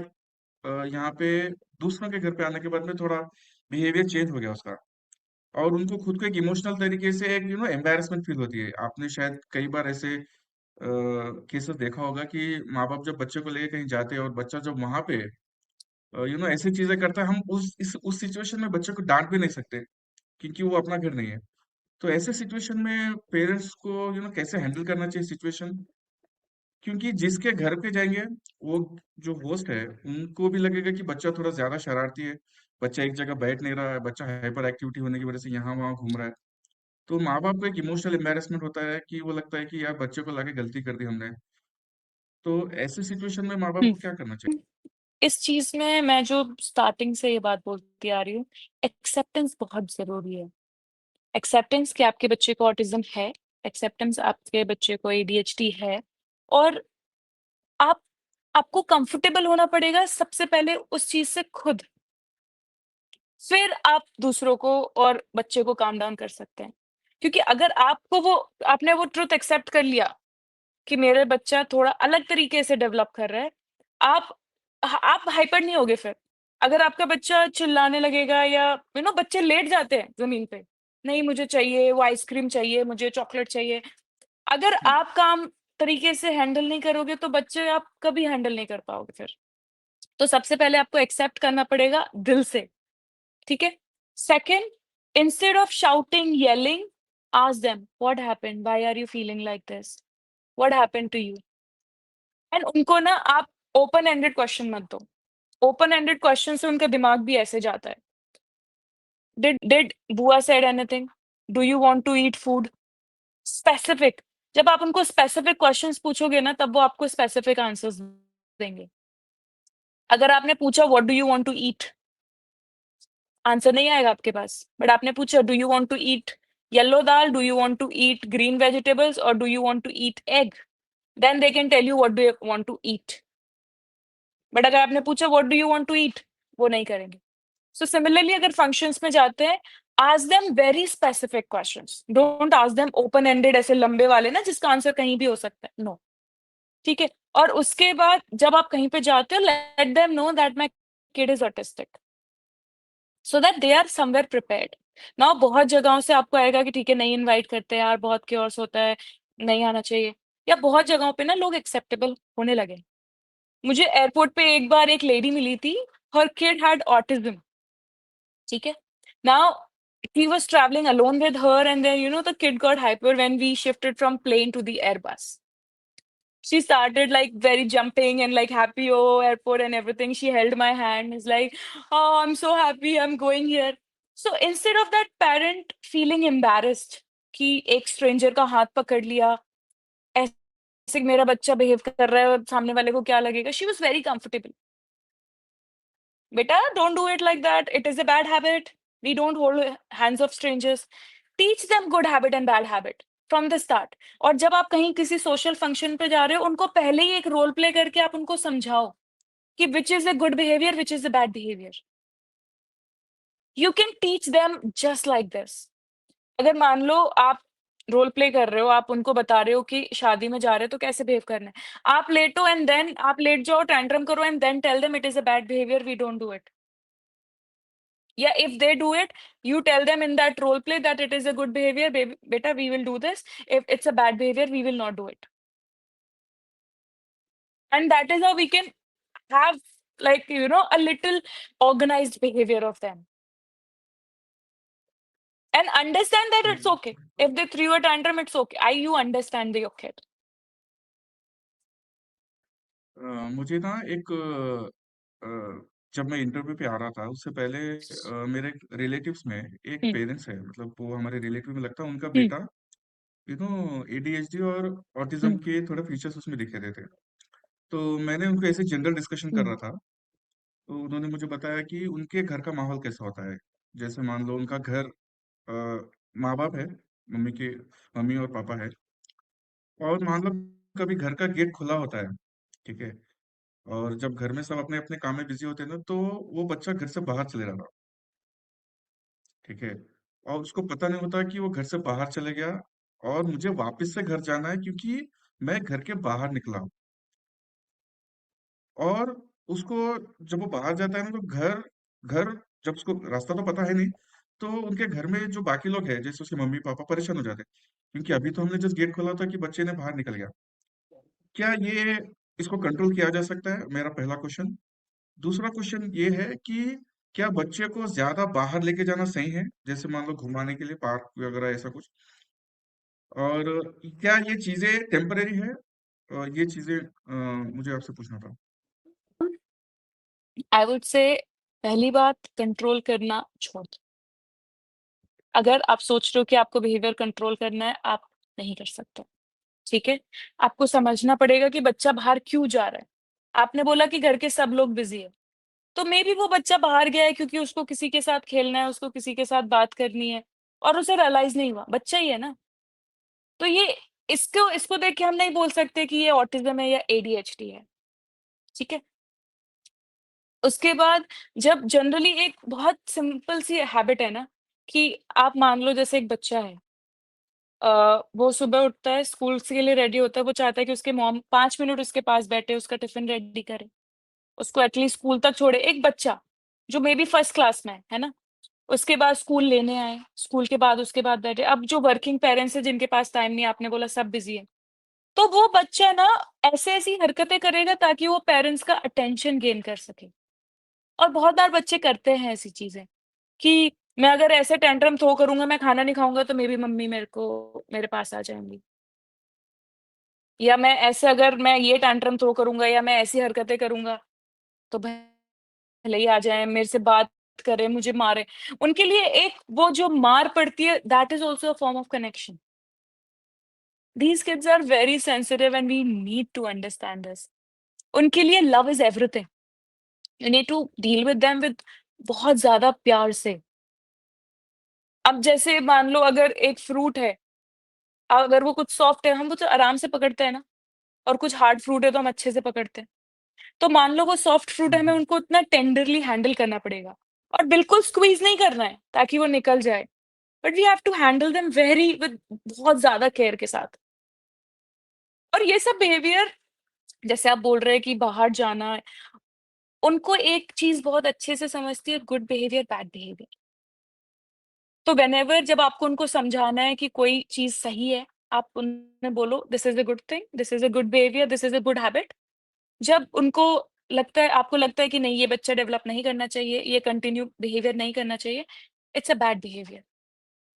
यहाँ पे दूसरों के घर पे आने के बाद में थोड़ा बिहेवियर चेंज हो गया उसका और उनको खुद को एक इमोशनल तरीके से एक एम्बैरेसमेंट फील होती है। आपने शायद कई बार ऐसे केसेस देखा होगा कि माँ-बाप जब बच्चे को लेके कहीं जाते हैं और बच्चा जब वहाँ पे ऐसी चीज़ें करता है हम उस सिचुएशन में बच्चे को डाँट भी नहीं सकते क्योंकि वो अपना घर नहीं है। तो ऐसे सिचुएशन में पेरेंट्स को कैसे हैंडल करना चाहिए सिचुएशन? क्योंकि जिसके घर पे जाएँगे, वो जो होस्ट है, उनको भी लगेगा कि बच्चा थोड़ा ज़्यादा शरारती है, बच्चा एक जगह बैठ नहीं रहा है, बच्चा हाइपर एक्टिविटी होने की वजह से यहाँ-वहाँ घूम रहा है। तो माँ-बाप को एक इमोशनल एम्बैरेसमेंट होता है कि वो लगता है कि यार बच्चे को लाके गलती कर दी हमने। तो ऐसे सिचुएशन में माँ-बाप हुँ। को क्या करना चाहिए? इस चीज़ में मैं जो स्टार्टिंग से ये बात बोलती आ रही हूँ, एक्सेप्टेंस बहुत ज़रूरी है। एक्सेप्टेंस कि आपके बच्चे को ऑटिज़्म है, एक्सेप्टेंस आपके बच्चे को एडीएचडी है और आप आपको कंफर्टेबल होना पड़ेगा सबसे पहले उस चीज़ से खुद, फिर आप दूसरों को और बच्चे को काम डाउन कर सकते हैं। क्योंकि अगर आपने वो ट्रुथ एक्सेप्ट कर लिया कि मेरा बच्चा थोड़ा अलग तरीके से डेवलप कर रहा है, आप आप हाइपर नहीं होगे फिर। अगर आपका बच्चा चिल्लाने लगेगा या बच्चे लेट जाते हैं ज़मीन पे, नहीं मुझे चाहिए, वो आइसक्रीम चाहिए, मुझे चॉकलेट चाहिए। अगर हुँ, आप काम तरीके से हैंडल नहीं करोगे तो बच्चे आप कभी हैंडल नहीं कर पाओगे फिर। तो सबसे पहले आपको एक्सेप्ट करना पड़ेगा दिल से, ठीक है? Second, instead of shouting, yelling, ask them what happened? Why are you feeling like this? What happened to you? And उनको ना आप ओपन एंडेड क्वेश्चन मत दो। ओपन एंडेड क्वेश्चन से उनका दिमाग भी ऐसे जाता है। डिड बुआ said anything? Do you want to eat food? Specific. जब आप उनको स्पेसिफिक क्वेश्चंस पूछोगे ना तब वो आपको स्पेसिफिक आंसर्स देंगे। अगर आपने पूछा what do you want to eat? Answer नहीं आएगा आपके पास। बट आपने पूछा do you want to eat yellow dal? Do you want to eat green vegetables? और do you want to eat egg? Then they can tell you what do you want to eat. But अगर आपने पूछा what do you want to eat? वो नहीं करेंगे। So similarly अगर functions में जाते हैं, ask them very specific questions. Don't ask them open ended ऐसे लंबे वाले ना जिसका आंसर कहीं भी हो सकता है। नो, ठीक है? और उसके बाद जब आप कहीं पे जाते हो let them know that my kid is autistic, so that they are somewhere prepared. Now बहुत जगहों से आपको आएगा कि ठीक है नहीं इनवाइट करते यार, बहुत chaos होता है, नहीं आना चाहिए, या बहुत जगहों पे ना लोग acceptable होने लगे। मुझे एयरपोर्ट पे एक बार एक लेडी मिली थी, her kid had autism, ठीक है? Now he was traveling alone with her, and then the kid got hyper when we shifted from plane to the Airbus. She started like very jumping and like happy, oh airport and everything. She held my hand, is like, oh I'm so happy I'm going here. So instead of that parent feeling embarrassed कि एक stranger का हाथ पकड़ लिया, ऐसे मेरा बच्चा behave कर रहा है, सामने वाले को क्या लगेगा, she was very comfortable. Beta, don't do it like that. It is a bad habit. We don't hold hands of strangers. Teach them good habit and bad habit from the start. और जब आप कहीं किसी social function पे जा रहे हो, उनको पहले ही एक role play करके आप उनको समझाओ कि which is a good behavior, which is a bad behavior. You can teach them just like this. अगर मान लो आप रोल प्ले कर रहे हो, आप उनको बता रहे हो कि शादी में जा रहे हो तो कैसे बिहेव करना है। आप लेटो एंड देन आप लेट जाओ, टैंट्रम करो and then tell them it is a bad behaviour, we don't do it. Yeah, if they do it, you tell them in that role play that it is a good behavior, baby, beta, we will do this. If it's a bad behavior, we will not do it. And that is how we can have like, a little organized behavior of them. And understand that it's okay. If they threw a tantrum, it's okay. You understand the kid. मुझे ना एक अ, जब मैं interview पे आ रहा था उससे पहले मेरे रिलेटिव्स में एक Hmm. पेरेंट्स है, मतलब वो हमारे रिलेटिव में लगता है, उनका Hmm. बेटा एडीएचडी और ऑटिज्म Hmm. के थोड़े फीचर्स उसमें दिखे रहे थे। तो मैंने उनको ऐसे जनरल डिस्कशन कर Hmm. रहा था, तो उन्होंने मुझे बताया कि उनके घर का माहौल कैसा होता है। जैसे मान लो उनका घर, माँ बाप है, मम्मी और पापा है, और मान लो कभी घर का गेट खुला होता है, ठीक है, और जब घर में सब अपने अपने काम में बिजी होते हैं ना, तो वो बच्चा घर से बाहर चले जाता, ठीक है, और उसको पता नहीं होता कि वो घर से बाहर चले गया और मुझे वापस से घर जाना है क्योंकि मैं घर के बाहर निकला हूँ। और उसको जब वो बाहर जाता है ना, तो घर घर जब उसको रास्ता तो पता है नहीं, तो उनके घर में जो बाकी लोग हैं जैसे उसके मम्मी पापा परेशान हो जाते हैं, क्योंकि अभी तो हमने जस्ट गेट खोला था कि बच्चे ने बाहर निकल गया। क्या ये इसको कंट्रोल किया जा सकता है, मेरा पहला क्वेश्चन। दूसरा क्वेश्चन ये है कि क्या बच्चे को ज्यादा बाहर लेके जाना सही है, जैसे मान लो घुमाने के लिए पार्क वगैरह ऐसा कुछ, और क्या ये चीजें टेम्परेरी है, और ये चीजें मुझे आपसे पूछना था। आई वुड से पहली बात कंट्रोल करना छोड़ दो। अगर आप सोच रहे हो कि आपको बिहेवियर कंट्रोल करना है, आप नहीं कर सकते, ठीक है? आपको समझना पड़ेगा कि बच्चा बाहर क्यों जा रहा है। आपने बोला कि घर के सब लोग बिज़ी है, तो मे बी वो बच्चा बाहर गया है क्योंकि उसको किसी के साथ खेलना है, उसको किसी के साथ बात करनी है और उसे रियलाइज़ नहीं हुआ, बच्चा ही है ना। तो ये इसको इसको देख के हम नहीं बोल सकते कि ये ऑटिज़्म है या एडीएचडी है, ठीक है? उसके बाद जब जनरली एक बहुत सिंपल सी हैबिट है ना कि आप मान लो जैसे एक बच्चा है, वो सुबह उठता है, स्कूल के लिए रेडी होता है, वो चाहता है कि उसके मॉम 5 मिनट उसके पास बैठे, उसका टिफ़िन रेडी करे, उसको एटलीस्ट स्कूल तक छोड़े। एक बच्चा जो मेबी फर्स्ट क्लास में है ना? उसके बाद स्कूल लेने आए, स्कूल के बाद उसके बाद बैठे। अब जो वर्किंग पेरेंट्स हैं जिनके पास टाइम नहीं है, आपने बोला सब बिज़ी है, तो वो बच्चा ना ऐसी-ऐसी हरकतें करेगा ताकि वो पेरेंट्स का अटेंशन गेन कर सके। और बहुत बार बच्चे करते हैं ऐसी चीज़ें कि मैं अगर ऐसे टेंट्रम थ्रो करूँगा, मैं खाना नहीं खाऊँगा तो मेरी मम्मी मेरे पास आ जाएँगी। या मैं ऐसे अगर मैं ये टेंट्रम थ्रो करूँगा या मैं ऐसी हरकतें करूँगा, तो भले ही आ जाएँ, मेरे से बात करें, मुझे मारें। उनके लिए एक वो जो मार पड़ती है, that is also a form of connection. These kids are very sensitive and we need to understand this. उनके लिए love is everything. You need to deal with them with बहुत ज़्यादा प्यार से। अब जैसे मान लो अगर एक फ्रूट है, अगर वो कुछ सॉफ्ट है, हम उसे आराम से पकड़ते हैं ना, और कुछ हार्ड फ्रूट है तो हम अच्छे से पकड़ते हैं। तो मान लो वो सॉफ्ट फ्रूट है, हमें हम्म। उनको इतना टेंडरली हैंडल करना पड़ेगा और बिल्कुल स्क्वीज़ नहीं करना है ताकि वो निकल जाए। But we have to handle them very with बहुत ज़्यादा केयर के साथ। और ये सब बिहेवियर जैसे आप बोल रहे हैं कि बाहर जाना, उनको एक चीज़ बहुत अच्छे से समझती है, गुड बिहेवियर, बैड बिहेवियर। तो व्हेनेवर जब आपको उनको समझाना है कि कोई चीज़ सही है, आप उन्हें बोलो this is a good thing, this is a good behaviour, this is a good habit. जब उनको लगता है, आपको लगता है कि नहीं ये बच्चा डेवलप नहीं करना चाहिए, ये कंटिन्यू बिहेवियर नहीं करना चाहिए, it's a bad behaviour.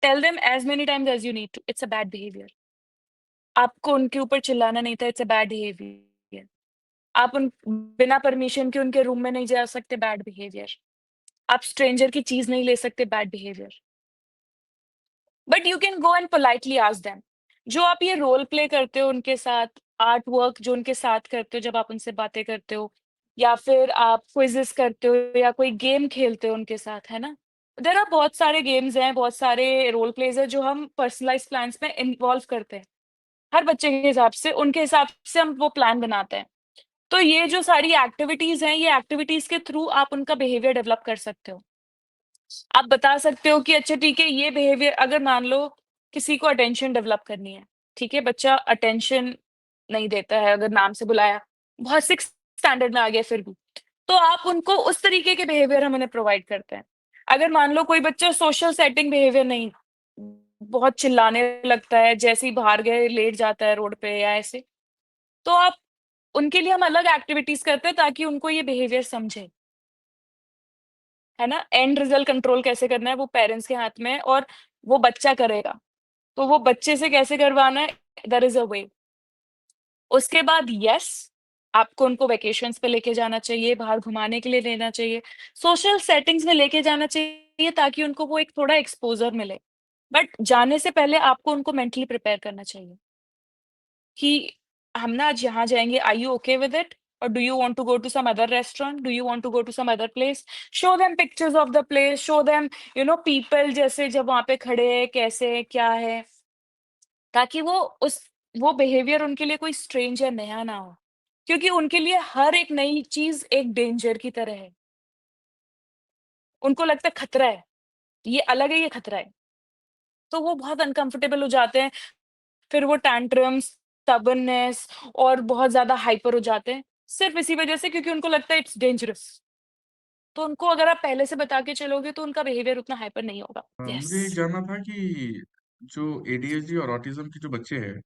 Tell them as many times as you need to, it's a bad behaviour. आपको उनके ऊपर चिल्लाना नहीं था, इट्स अ बैड बिहेवियर। आप उन बिना परमिशन के उनके रूम में नहीं जा सकते, बैड बिहेवियर। आप स्ट्रेंजर की चीज़ नहीं ले सकते, bad behaviour. But you can go and politely ask them. जो आप ये रोल प्ले करते हो उनके साथ, आर्ट वर्क जो उनके साथ करते हो जब आप उनसे बातें करते हो, या फिर आप क्विज़ेज़ करते हो या कोई गेम खेलते हो उनके साथ, है ना? देयर आर बहुत सारे गेम्स हैं, बहुत सारे रोल प्लेज़ हैं जो हम पर्सनलाइज़्ड प्लान्स में इन्वॉल्व करते हैं। हर बच्चे के हिसाब से, उनके हिसाब से हम वो प्लान बनाते हैं। तो ये जो सारी एक्टिविटीज़ हैं, ये एक्टिविटीज़ के थ्रू आप उनका बिहेवियर डेवलप कर सकते हो। आप बता सकते हो कि अच्छा ठीक है, ये बिहेवियर, अगर मान लो किसी को अटेंशन डेवलप करनी है, ठीक है? बच्चा अटेंशन नहीं देता है, अगर नाम से बुलाया, बहुत 6th स्टैंडर्ड में आ गया फिर भी, तो आप उनको उस तरीके के बिहेवियर हम उन्हें प्रोवाइड करते हैं। अगर मान लो कोई बच्चा सोशल सेटिंग बिहेवियर नहीं, बहुत चिल्लाने लगता है, जैसे ही बाहर गए लेट जाता है रोड पे या ऐसे, तो आप उनके लिए हम अलग एक्टिविटीज़ करते हैं ताकि उनको ये बिहेवियर समझे, है ना? एंड रिजल्ट कंट्रोल कैसे करना है वो पेरेंट्स के हाथ में है, और वो बच्चा करेगा। तो वो बच्चे से कैसे करवाना है, देयर इज़ अ वे। उसके बाद येस, आपको उनको वैकेशंस पे लेके जाना चाहिए, बाहर घुमाने के लिए लेना चाहिए, सोशल सेटिंग्स में लेके जाना चाहिए ताकि उनको वो एक थोड़ा एक्सपोज़र मिले। बट जाने से पहले आपको उनको मेंटली प्रिपेयर करना चाहिए कि हम ना आज यहाँ जाएँगे, are you okay with it? और do you want to go to some other restaurant? Do you want to go to some other place? Show them pictures of the place, show them people, जैसे जब वहाँ पे खड़े हैं, कैसे है, क्या है? ताकि वो बिहेवियर उनके लिए कोई स्ट्रेंज या नया ना हो। क्योंकि उनके लिए हर एक नई चीज़ एक डेंजर की तरह है। उनको लगता है खतरा है, ये अलग है, ये खतरा है। तो वो बहुत अनकंफर्टेबल हो जाते हैं, फिर वो टैंट्रम्स, स्टबर्ननेस और बहुत ज़्यादा हाइपर हो जाते हैं, सिर्फ़ इसी वज़ह से क्योंकि उनको लगता है इट्स डेंजरस। तो उनको अगर आप पहले से बता के चलोगे तो उनका बिहेवियर उतना हाइपर नहीं होगा। मुझे ये यस। जानना था कि जो एडीएचडी और ऑटिज्म के जो बच्चे हैं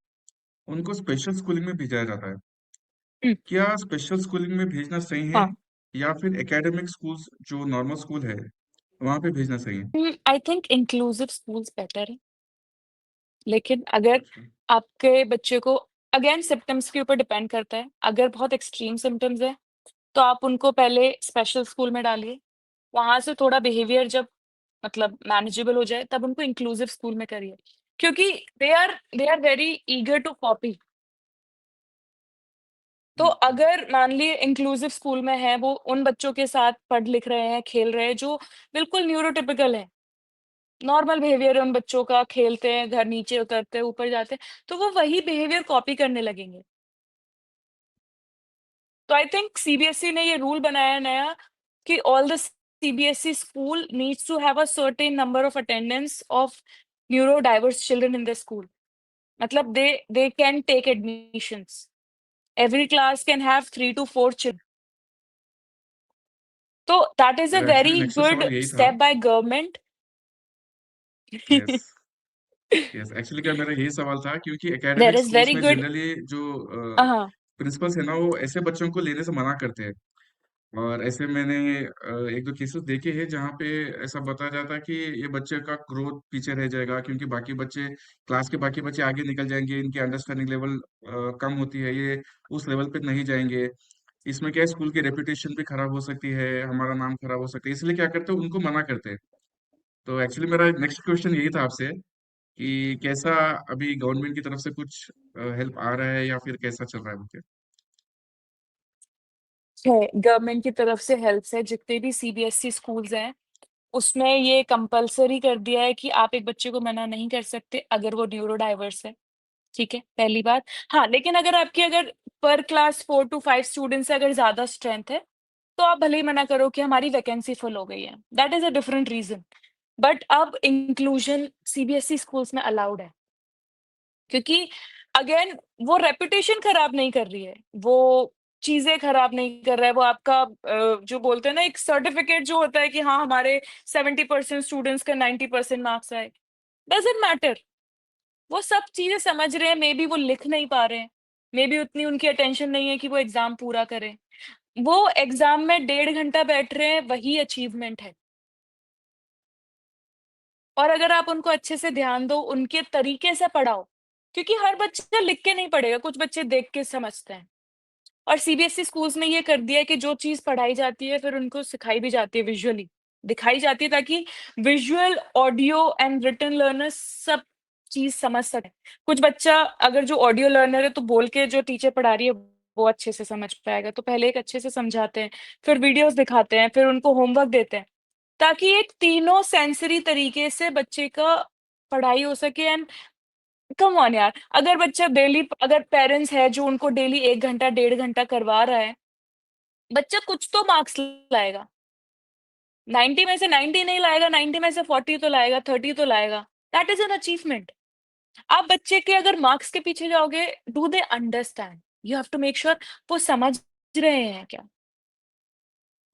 उनको स्पेशल स्कूलिंग में भेजा जाता है। हुँ, क्या स्पेशल स्कूलिंग में भेजना सही है हाँ। या फिर एकेडमिक स्कूल्स जो नॉर्मल स्कूल है वहाँ पे भेजना सही है? I think inclusive schools better है। लेकिन अगर अच्छा। आपके बच्चे को, अगेन सिम्पटम्स के ऊपर डिपेंड करता है। अगर बहुत एक्सट्रीम सिम्पटम्स हैं, तो आप उनको पहले स्पेशल स्कूल में डालिए। वहाँ से थोड़ा बिहेवियर जब मतलब मैनेजेबल हो जाए, तब उनको इंक्लूसिव स्कूल में करिए। क्योंकि they are very eager to copy. तो हम्म, अगर मान लिए इंक्लूसिव स्कूल में है, वो उन बच्चों के साथ पढ़ लिख रहे हैं, खेल रहे हैं, जो बिल्कुल न्यूरोटिपिकल हैं। नॉर्मल बिहेवियर है उन बच्चों का, खेलते हैं, घर नीचे उतरते हैं, ऊपर जाते हैं, तो वो वही बिहेवियर कॉपी करने लगेंगे। तो आई थिंक सीबीएसई ने ये रूल बनाया है नया कि all the CBSE school needs to have a certain number of attendance of neuro diverse children in the school. मतलब they can take admissions. Every class can have 3 to 4 children. तो that is a मेरा actually very next good सवाल यही था। Step by government. Yes, yes, actually क्या मेरा यही सवाल था क्योंकि there academic is schools very में गुड। जनरली जो हाँ, प्रिंसिपल्स है ना वो ऐसे बच्चों को लेने से मना करते हैं। और ऐसे मैंने एक दो केसेस देखे हैं जहाँ पे ऐसा बताया जाता है कि ये बच्चे का ग्रोथ पीछे रह जाएगा क्योंकि बाकी बच्चे, क्लास के बाकी बच्चे आगे निकल जाएंगे, इनकी अंडरस्टैंडिंग लेवल कम होती है, ये उस लेवल पे नहीं जाएंगे। इसमें क्या है, स्कूल की रेपुटेशन भी खराब हो सकती है, हमारा नाम खराब हो सकता है, इसलिए क्या करते हैं उनको मना करते हैं। तो एक्चुअली मेरा नेक्स्ट क्वेश्चन यही था आपसे कि कैसा अभी गवर्नमेंट की तरफ से कुछ हेल्प आ रहा है या फिर कैसा चल रहा है बोल है गवर्नमेंट की तरफ से हेल्प है, जितने भी सीबीएसई स्कूल्स हैं, उसमें ये कंपल्सरी कर दिया है कि आप एक बच्चे को मना नहीं कर सकते अगर वो न्यूरो डाइवर्स है, ठीक है? पहली बात। हाँ, लेकिन अगर पर क्लास 4 टू 5 स्टूडेंट्स से अगर ज़्यादा स्ट्रेंथ है, तो आप भले ही मना करो कि हमारी वैकेंसी फुल हो गई है। That is a different reason. But अब इंक्लूजन सीबीएसई स्कूल्स में अलाउड है, क्योंकि अगेन वो रेपुटेशन खराब नहीं कर रही है। वो चीज़ें खराब नहीं कर रहा है, वो आपका जो बोलते हैं ना एक सर्टिफ़िकेट जो होता है कि हाँ, हमारे 70% स्टूडेंट्स का 90% मार्क्स आए, डज़न्ट मैटर। वो सब चीज़ें समझ रहे हैं, मेबी वो लिख नहीं पा रहे हैं, मेबी उतनी उनकी अटेंशन नहीं है कि वो एग्ज़ाम पूरा करें। वो एग्ज़ाम में 1.5 घंटा बैठ रहे हैं, वही अचीवमेंट है। और अगर आप उनको अच्छे से ध्यान दो, उनके तरीके से पढ़ाओ, क्योंकि हर बच्चा लिख के नहीं पढ़ेगा, कुछ बच्चे देख के समझते हैं। और सीबीएसई स्कूल्स ने ये कर दिया है कि जो चीज़ पढ़ाई जाती है, फिर उनको सिखाई भी जाती है विज़ुअली, दिखाई जाती है ताकि visual, audio and written learners सब चीज़ समझ सकें। कुछ बच्चा अगर जो ऑडियो लर्नर है, तो बोल के जो टीचर पढ़ा रही है, वो अच्छे से समझ पाएगा। तो पहले एक अच्छे से समझाते हैं, फिर वीडियोज़ दिखाते हैं, फिर उनको होमवर्क देते हैं, ताकि एक तीनों सेंसरी तरीके से बच्चे का पढ़ाई हो सके एंड कम ऑन यार, अगर बच्चा डेली अगर पेरेंट्स है जो उनको डेली 1 घंटा, 1.5 घंटा करवा रहा है, बच्चा कुछ तो मार्क्स लाएगा। 90 में से 90 नहीं लाएगा, 90 में से 40 तो लाएगा, 30 तो लाएगा। That is an achievement. आप बच्चे के अगर मार्क्स के पीछे जाओगे, do they understand? You have to make sure वो समझ रहे हैं क्या?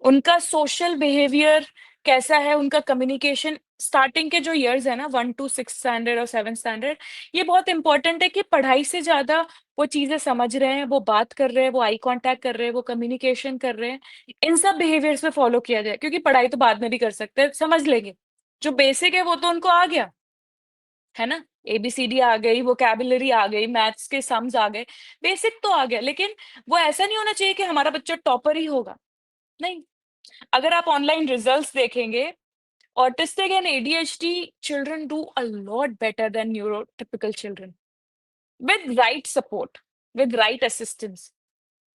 उनका सोशल बिहेवियर कैसा है, उनका कम्युनिकेशन स्टार्टिंग के जो इयर्स है ना 1 टू 6 स्टैंडर्ड और 7th स्टैंडर्ड, ये बहुत इम्पोर्टेंट है कि पढ़ाई से ज़्यादा वो चीज़ें समझ रहे हैं, वो बात कर रहे हैं, वो आई कॉन्टैक्ट कर रहे हैं, वो कम्युनिकेशन कर रहे हैं। इन सब बिहेवियर्स पे फॉलो किया जाए, क्योंकि पढ़ाई तो बाद में भी कर सकते हैं, समझ लेंगे। जो बेसिक है वो तो उनको आ गया, है ना? एबीसीडी आ गई, वोकैब्युलरी आ गई, मैथ्स के सम्स आ गए, बेसिक तो आ गया, लेकिन वो ऐसा नहीं होना चाहिए कि हमारा बच्चा टॉपर ही होगा, नहीं। अगर आप ऑनलाइन रिजल्ट्स देखेंगे, autistic and ADHD children do a lot better than neurotypical children with right support, with right assistance.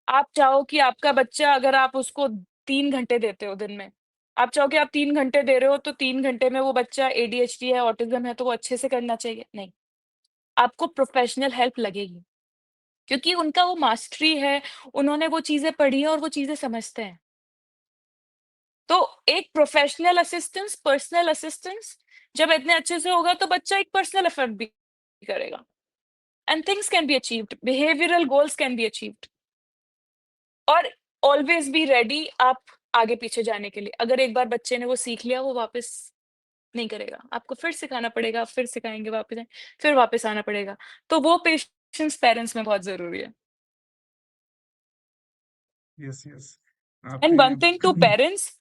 आप चाहो कि आपका बच्चा अगर आप उसको 3 घंटे देते हो दिन में, आप चाहो कि आप 3 घंटे दे रहे हो तो 3 घंटे में वो बच्चा ADHD है, ऑटिज़्म है तो वो अच्छे से करना चाहिए? नहीं, आपको प्रोफेशनल हेल्प लगेगी, क्योंकि उनका वो मास्टरी है, उन्होंने वो चीज़ें पढ़ी हैं और वो चीज़ें समझते हैं। तो एक प्रोफेशनल असिस्टेंस, पर्सनल असिस्टेंस जब इतने अच्छे से होगा तो बच्चा एक पर्सनल एफर्ट भी करेगा and things can be achieved, behavioural goals can be achieved. और ऑलवेज बी रेडी आप आगे पीछे जाने के लिए। अगर एक बार बच्चे ने वो सीख लिया, वो वापस नहीं करेगा। आपको फिर सिखाना पड़ेगा, फिर सिखाएँगे वापस फिर वापस आना पड़ेगा। तो वो पेशेंस पेरेंट्स में बहुत ज़रूरी है। यस यस एंड आपने one thing to parents,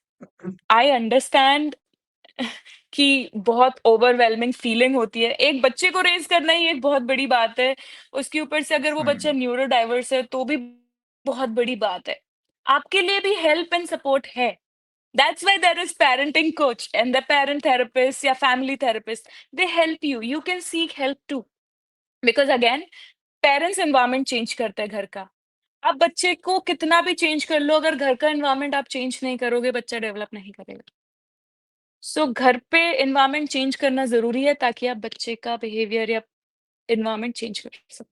I understand कि बहुत ओवरवेलमिंग फीलिंग होती है। एक बच्चे को रेज़ करना ही एक बहुत बड़ी बात है। उसके ऊपर से अगर वो बच्चा हाँ न्यूरो डाइवर्स है तो भी बहुत बड़ी बात है। आपके लिए भी हेल्प एंड सपोर्ट है। That's why there is parenting coach and the parent therapist या family therapist, they help you. You can seek help to, because again parents environment change करता है घर का। आप बच्चे को कितना भी चेंज कर लो, अगर घर का एनवायरनमेंट आप चेंज नहीं करोगे, बच्चा डेवलप नहीं करेगा। सो घर पे एनवायरनमेंट चेंज करना ज़रूरी है ताकि आप बच्चे का बिहेवियर या एनवायरनमेंट चेंज कर सकें।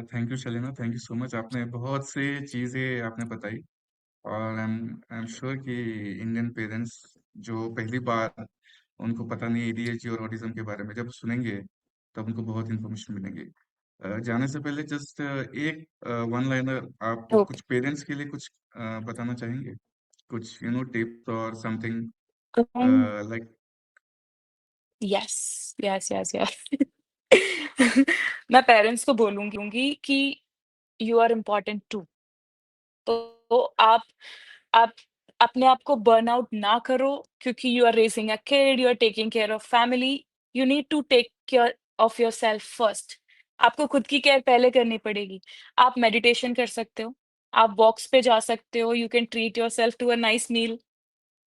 Thank you Shailena, thank you so much. आपने बहुत से चीज़ें आपने बताई और आई एम श्योर कि इंडियन पेरेंट्स जो पहली बार उनको पता नहीं एडीएचडी और ऑटिज्म के बारे में जब सुनेंगे तब उनको बहुत इन्फॉर्मेशन मिलेंगे। जाने से पहले जस्ट एक वन लाइनर आप ओके। कुछ पेरेंट्स के लिए कुछ बताना चाहेंगे, कुछ टिप्स और something um, like. Yes, yes, yes, yes. मैं पेरेंट्स को बोलूँगी कि यू आर इम्पोर्टेंट टू। तो आप अपने आप को बर्नआउट ना करो, क्योंकि you are raising a kid, you are taking care of family, you need to take care of yourself first. आपको खुद की केयर पहले करनी पड़ेगी। आप मेडिटेशन कर सकते हो, आप वॉक्स पे जा सकते हो, you can treat yourself to a nice meal,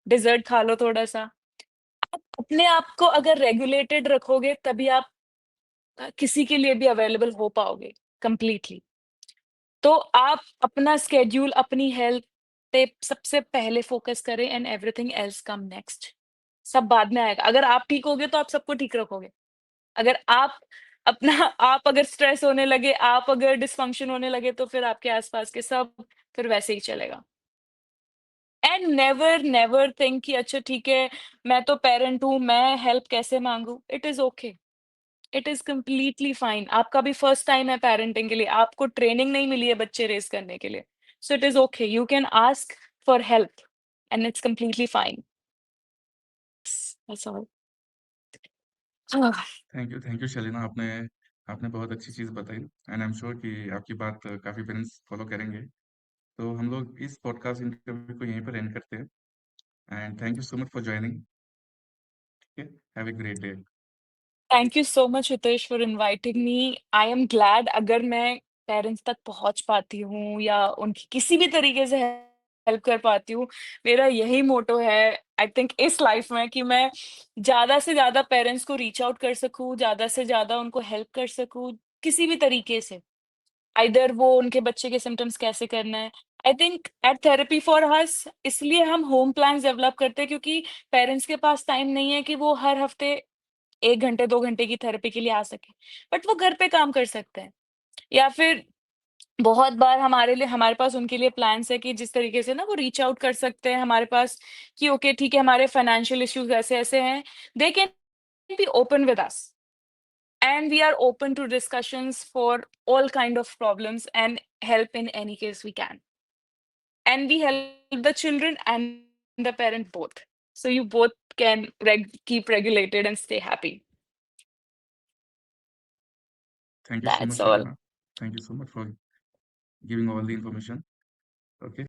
dessert खा लो थोड़ा-सा। आप अपने आप को अगर रेगुलेटेड रखोगे तभी आप किसी के लिए भी अवेलेबल हो पाओगे कंप्लीटली। तो आप अपना स्केड्यूल, अपनी हेल्थ पे सबसे पहले फ़ोकस करें and everything else come next. सब बाद में आएगा। अगर आप ठीक होगे तो आप सबको ठीक रखोगे। अगर आप अपना आप अगर स्ट्रेस होने लगे, आप अगर डिसफंक्शन होने लगे तो फिर आपके आस-पास के सब फिर वैसे ही चलेगा। एंड नेवर, नेवर थिंक कि अच्छा ठीक है, मैं तो पेरेंट हूँ, मैं हेल्प कैसे माँगूँ? It is okay. It is completely fine. आपका भी फर्स्ट टाइम है पैरेंटिंग के लिए, आपको ट्रेनिंग नहीं मिली है बच्चे रेज़ करने के लिए। So it is okay, you can ask for help and it's completely fine. That's all. Thank you Shalina, आपने आपने बहुत अच्छी चीज़ बताई एंड आई एम श्योर कि आपकी बात काफ़ी पेरेंट्स फॉलो करेंगे। तो हम लोग इस पॉडकास्ट इंटरव्यू को यहीं पर एंड करते हैं and thank you so much for joining. ठीक है, have a great day. Thank you so much Hitesh for inviting me. I am glad अगर मैं पेरेंट्स तक पहुँच पाती हूँ या उनकी किसी भी तरीके से हेल्प कर पाती हूँ। मेरा यही मोटो है आई थिंक इस लाइफ में कि मैं ज़्यादा से ज़्यादा पेरेंट्स को रीच आउट कर सकूँ, ज़्यादा से ज़्यादा उनको हेल्प कर सकूँ, किसी भी तरीके से। आइदर वो उनके बच्चे के सिम्पटम्स कैसे करना है। I think at therapy for us इसलिए हम होम प्लान्स डेवलप करते हैं क्योंकि पेरेंट्स के पास टाइम नहीं है कि वो हर हफ्ते 1 घंटे, 2 घंटे की थेरेपी के लिए आ सकें। बट वो घर पे काम कर सकते हैं या फिर बहुत बार हमारे पास उनके लिए प्लान्स है कि जिस तरीके से ना वो रीच आउट कर सकते हैं हमारे पास कि ओके ठीक है हमारे फाइनेंशियल इश्यूज़ ऐसे-ऐसे हैं। They can be open with us and we are open to discussions for all kind of problems and help in any case we can. And we help the children and the parent both. So you both can keep regulated and stay happy. Thank you so That's much all. Shalina, thank you so much for giving all the information. Okay.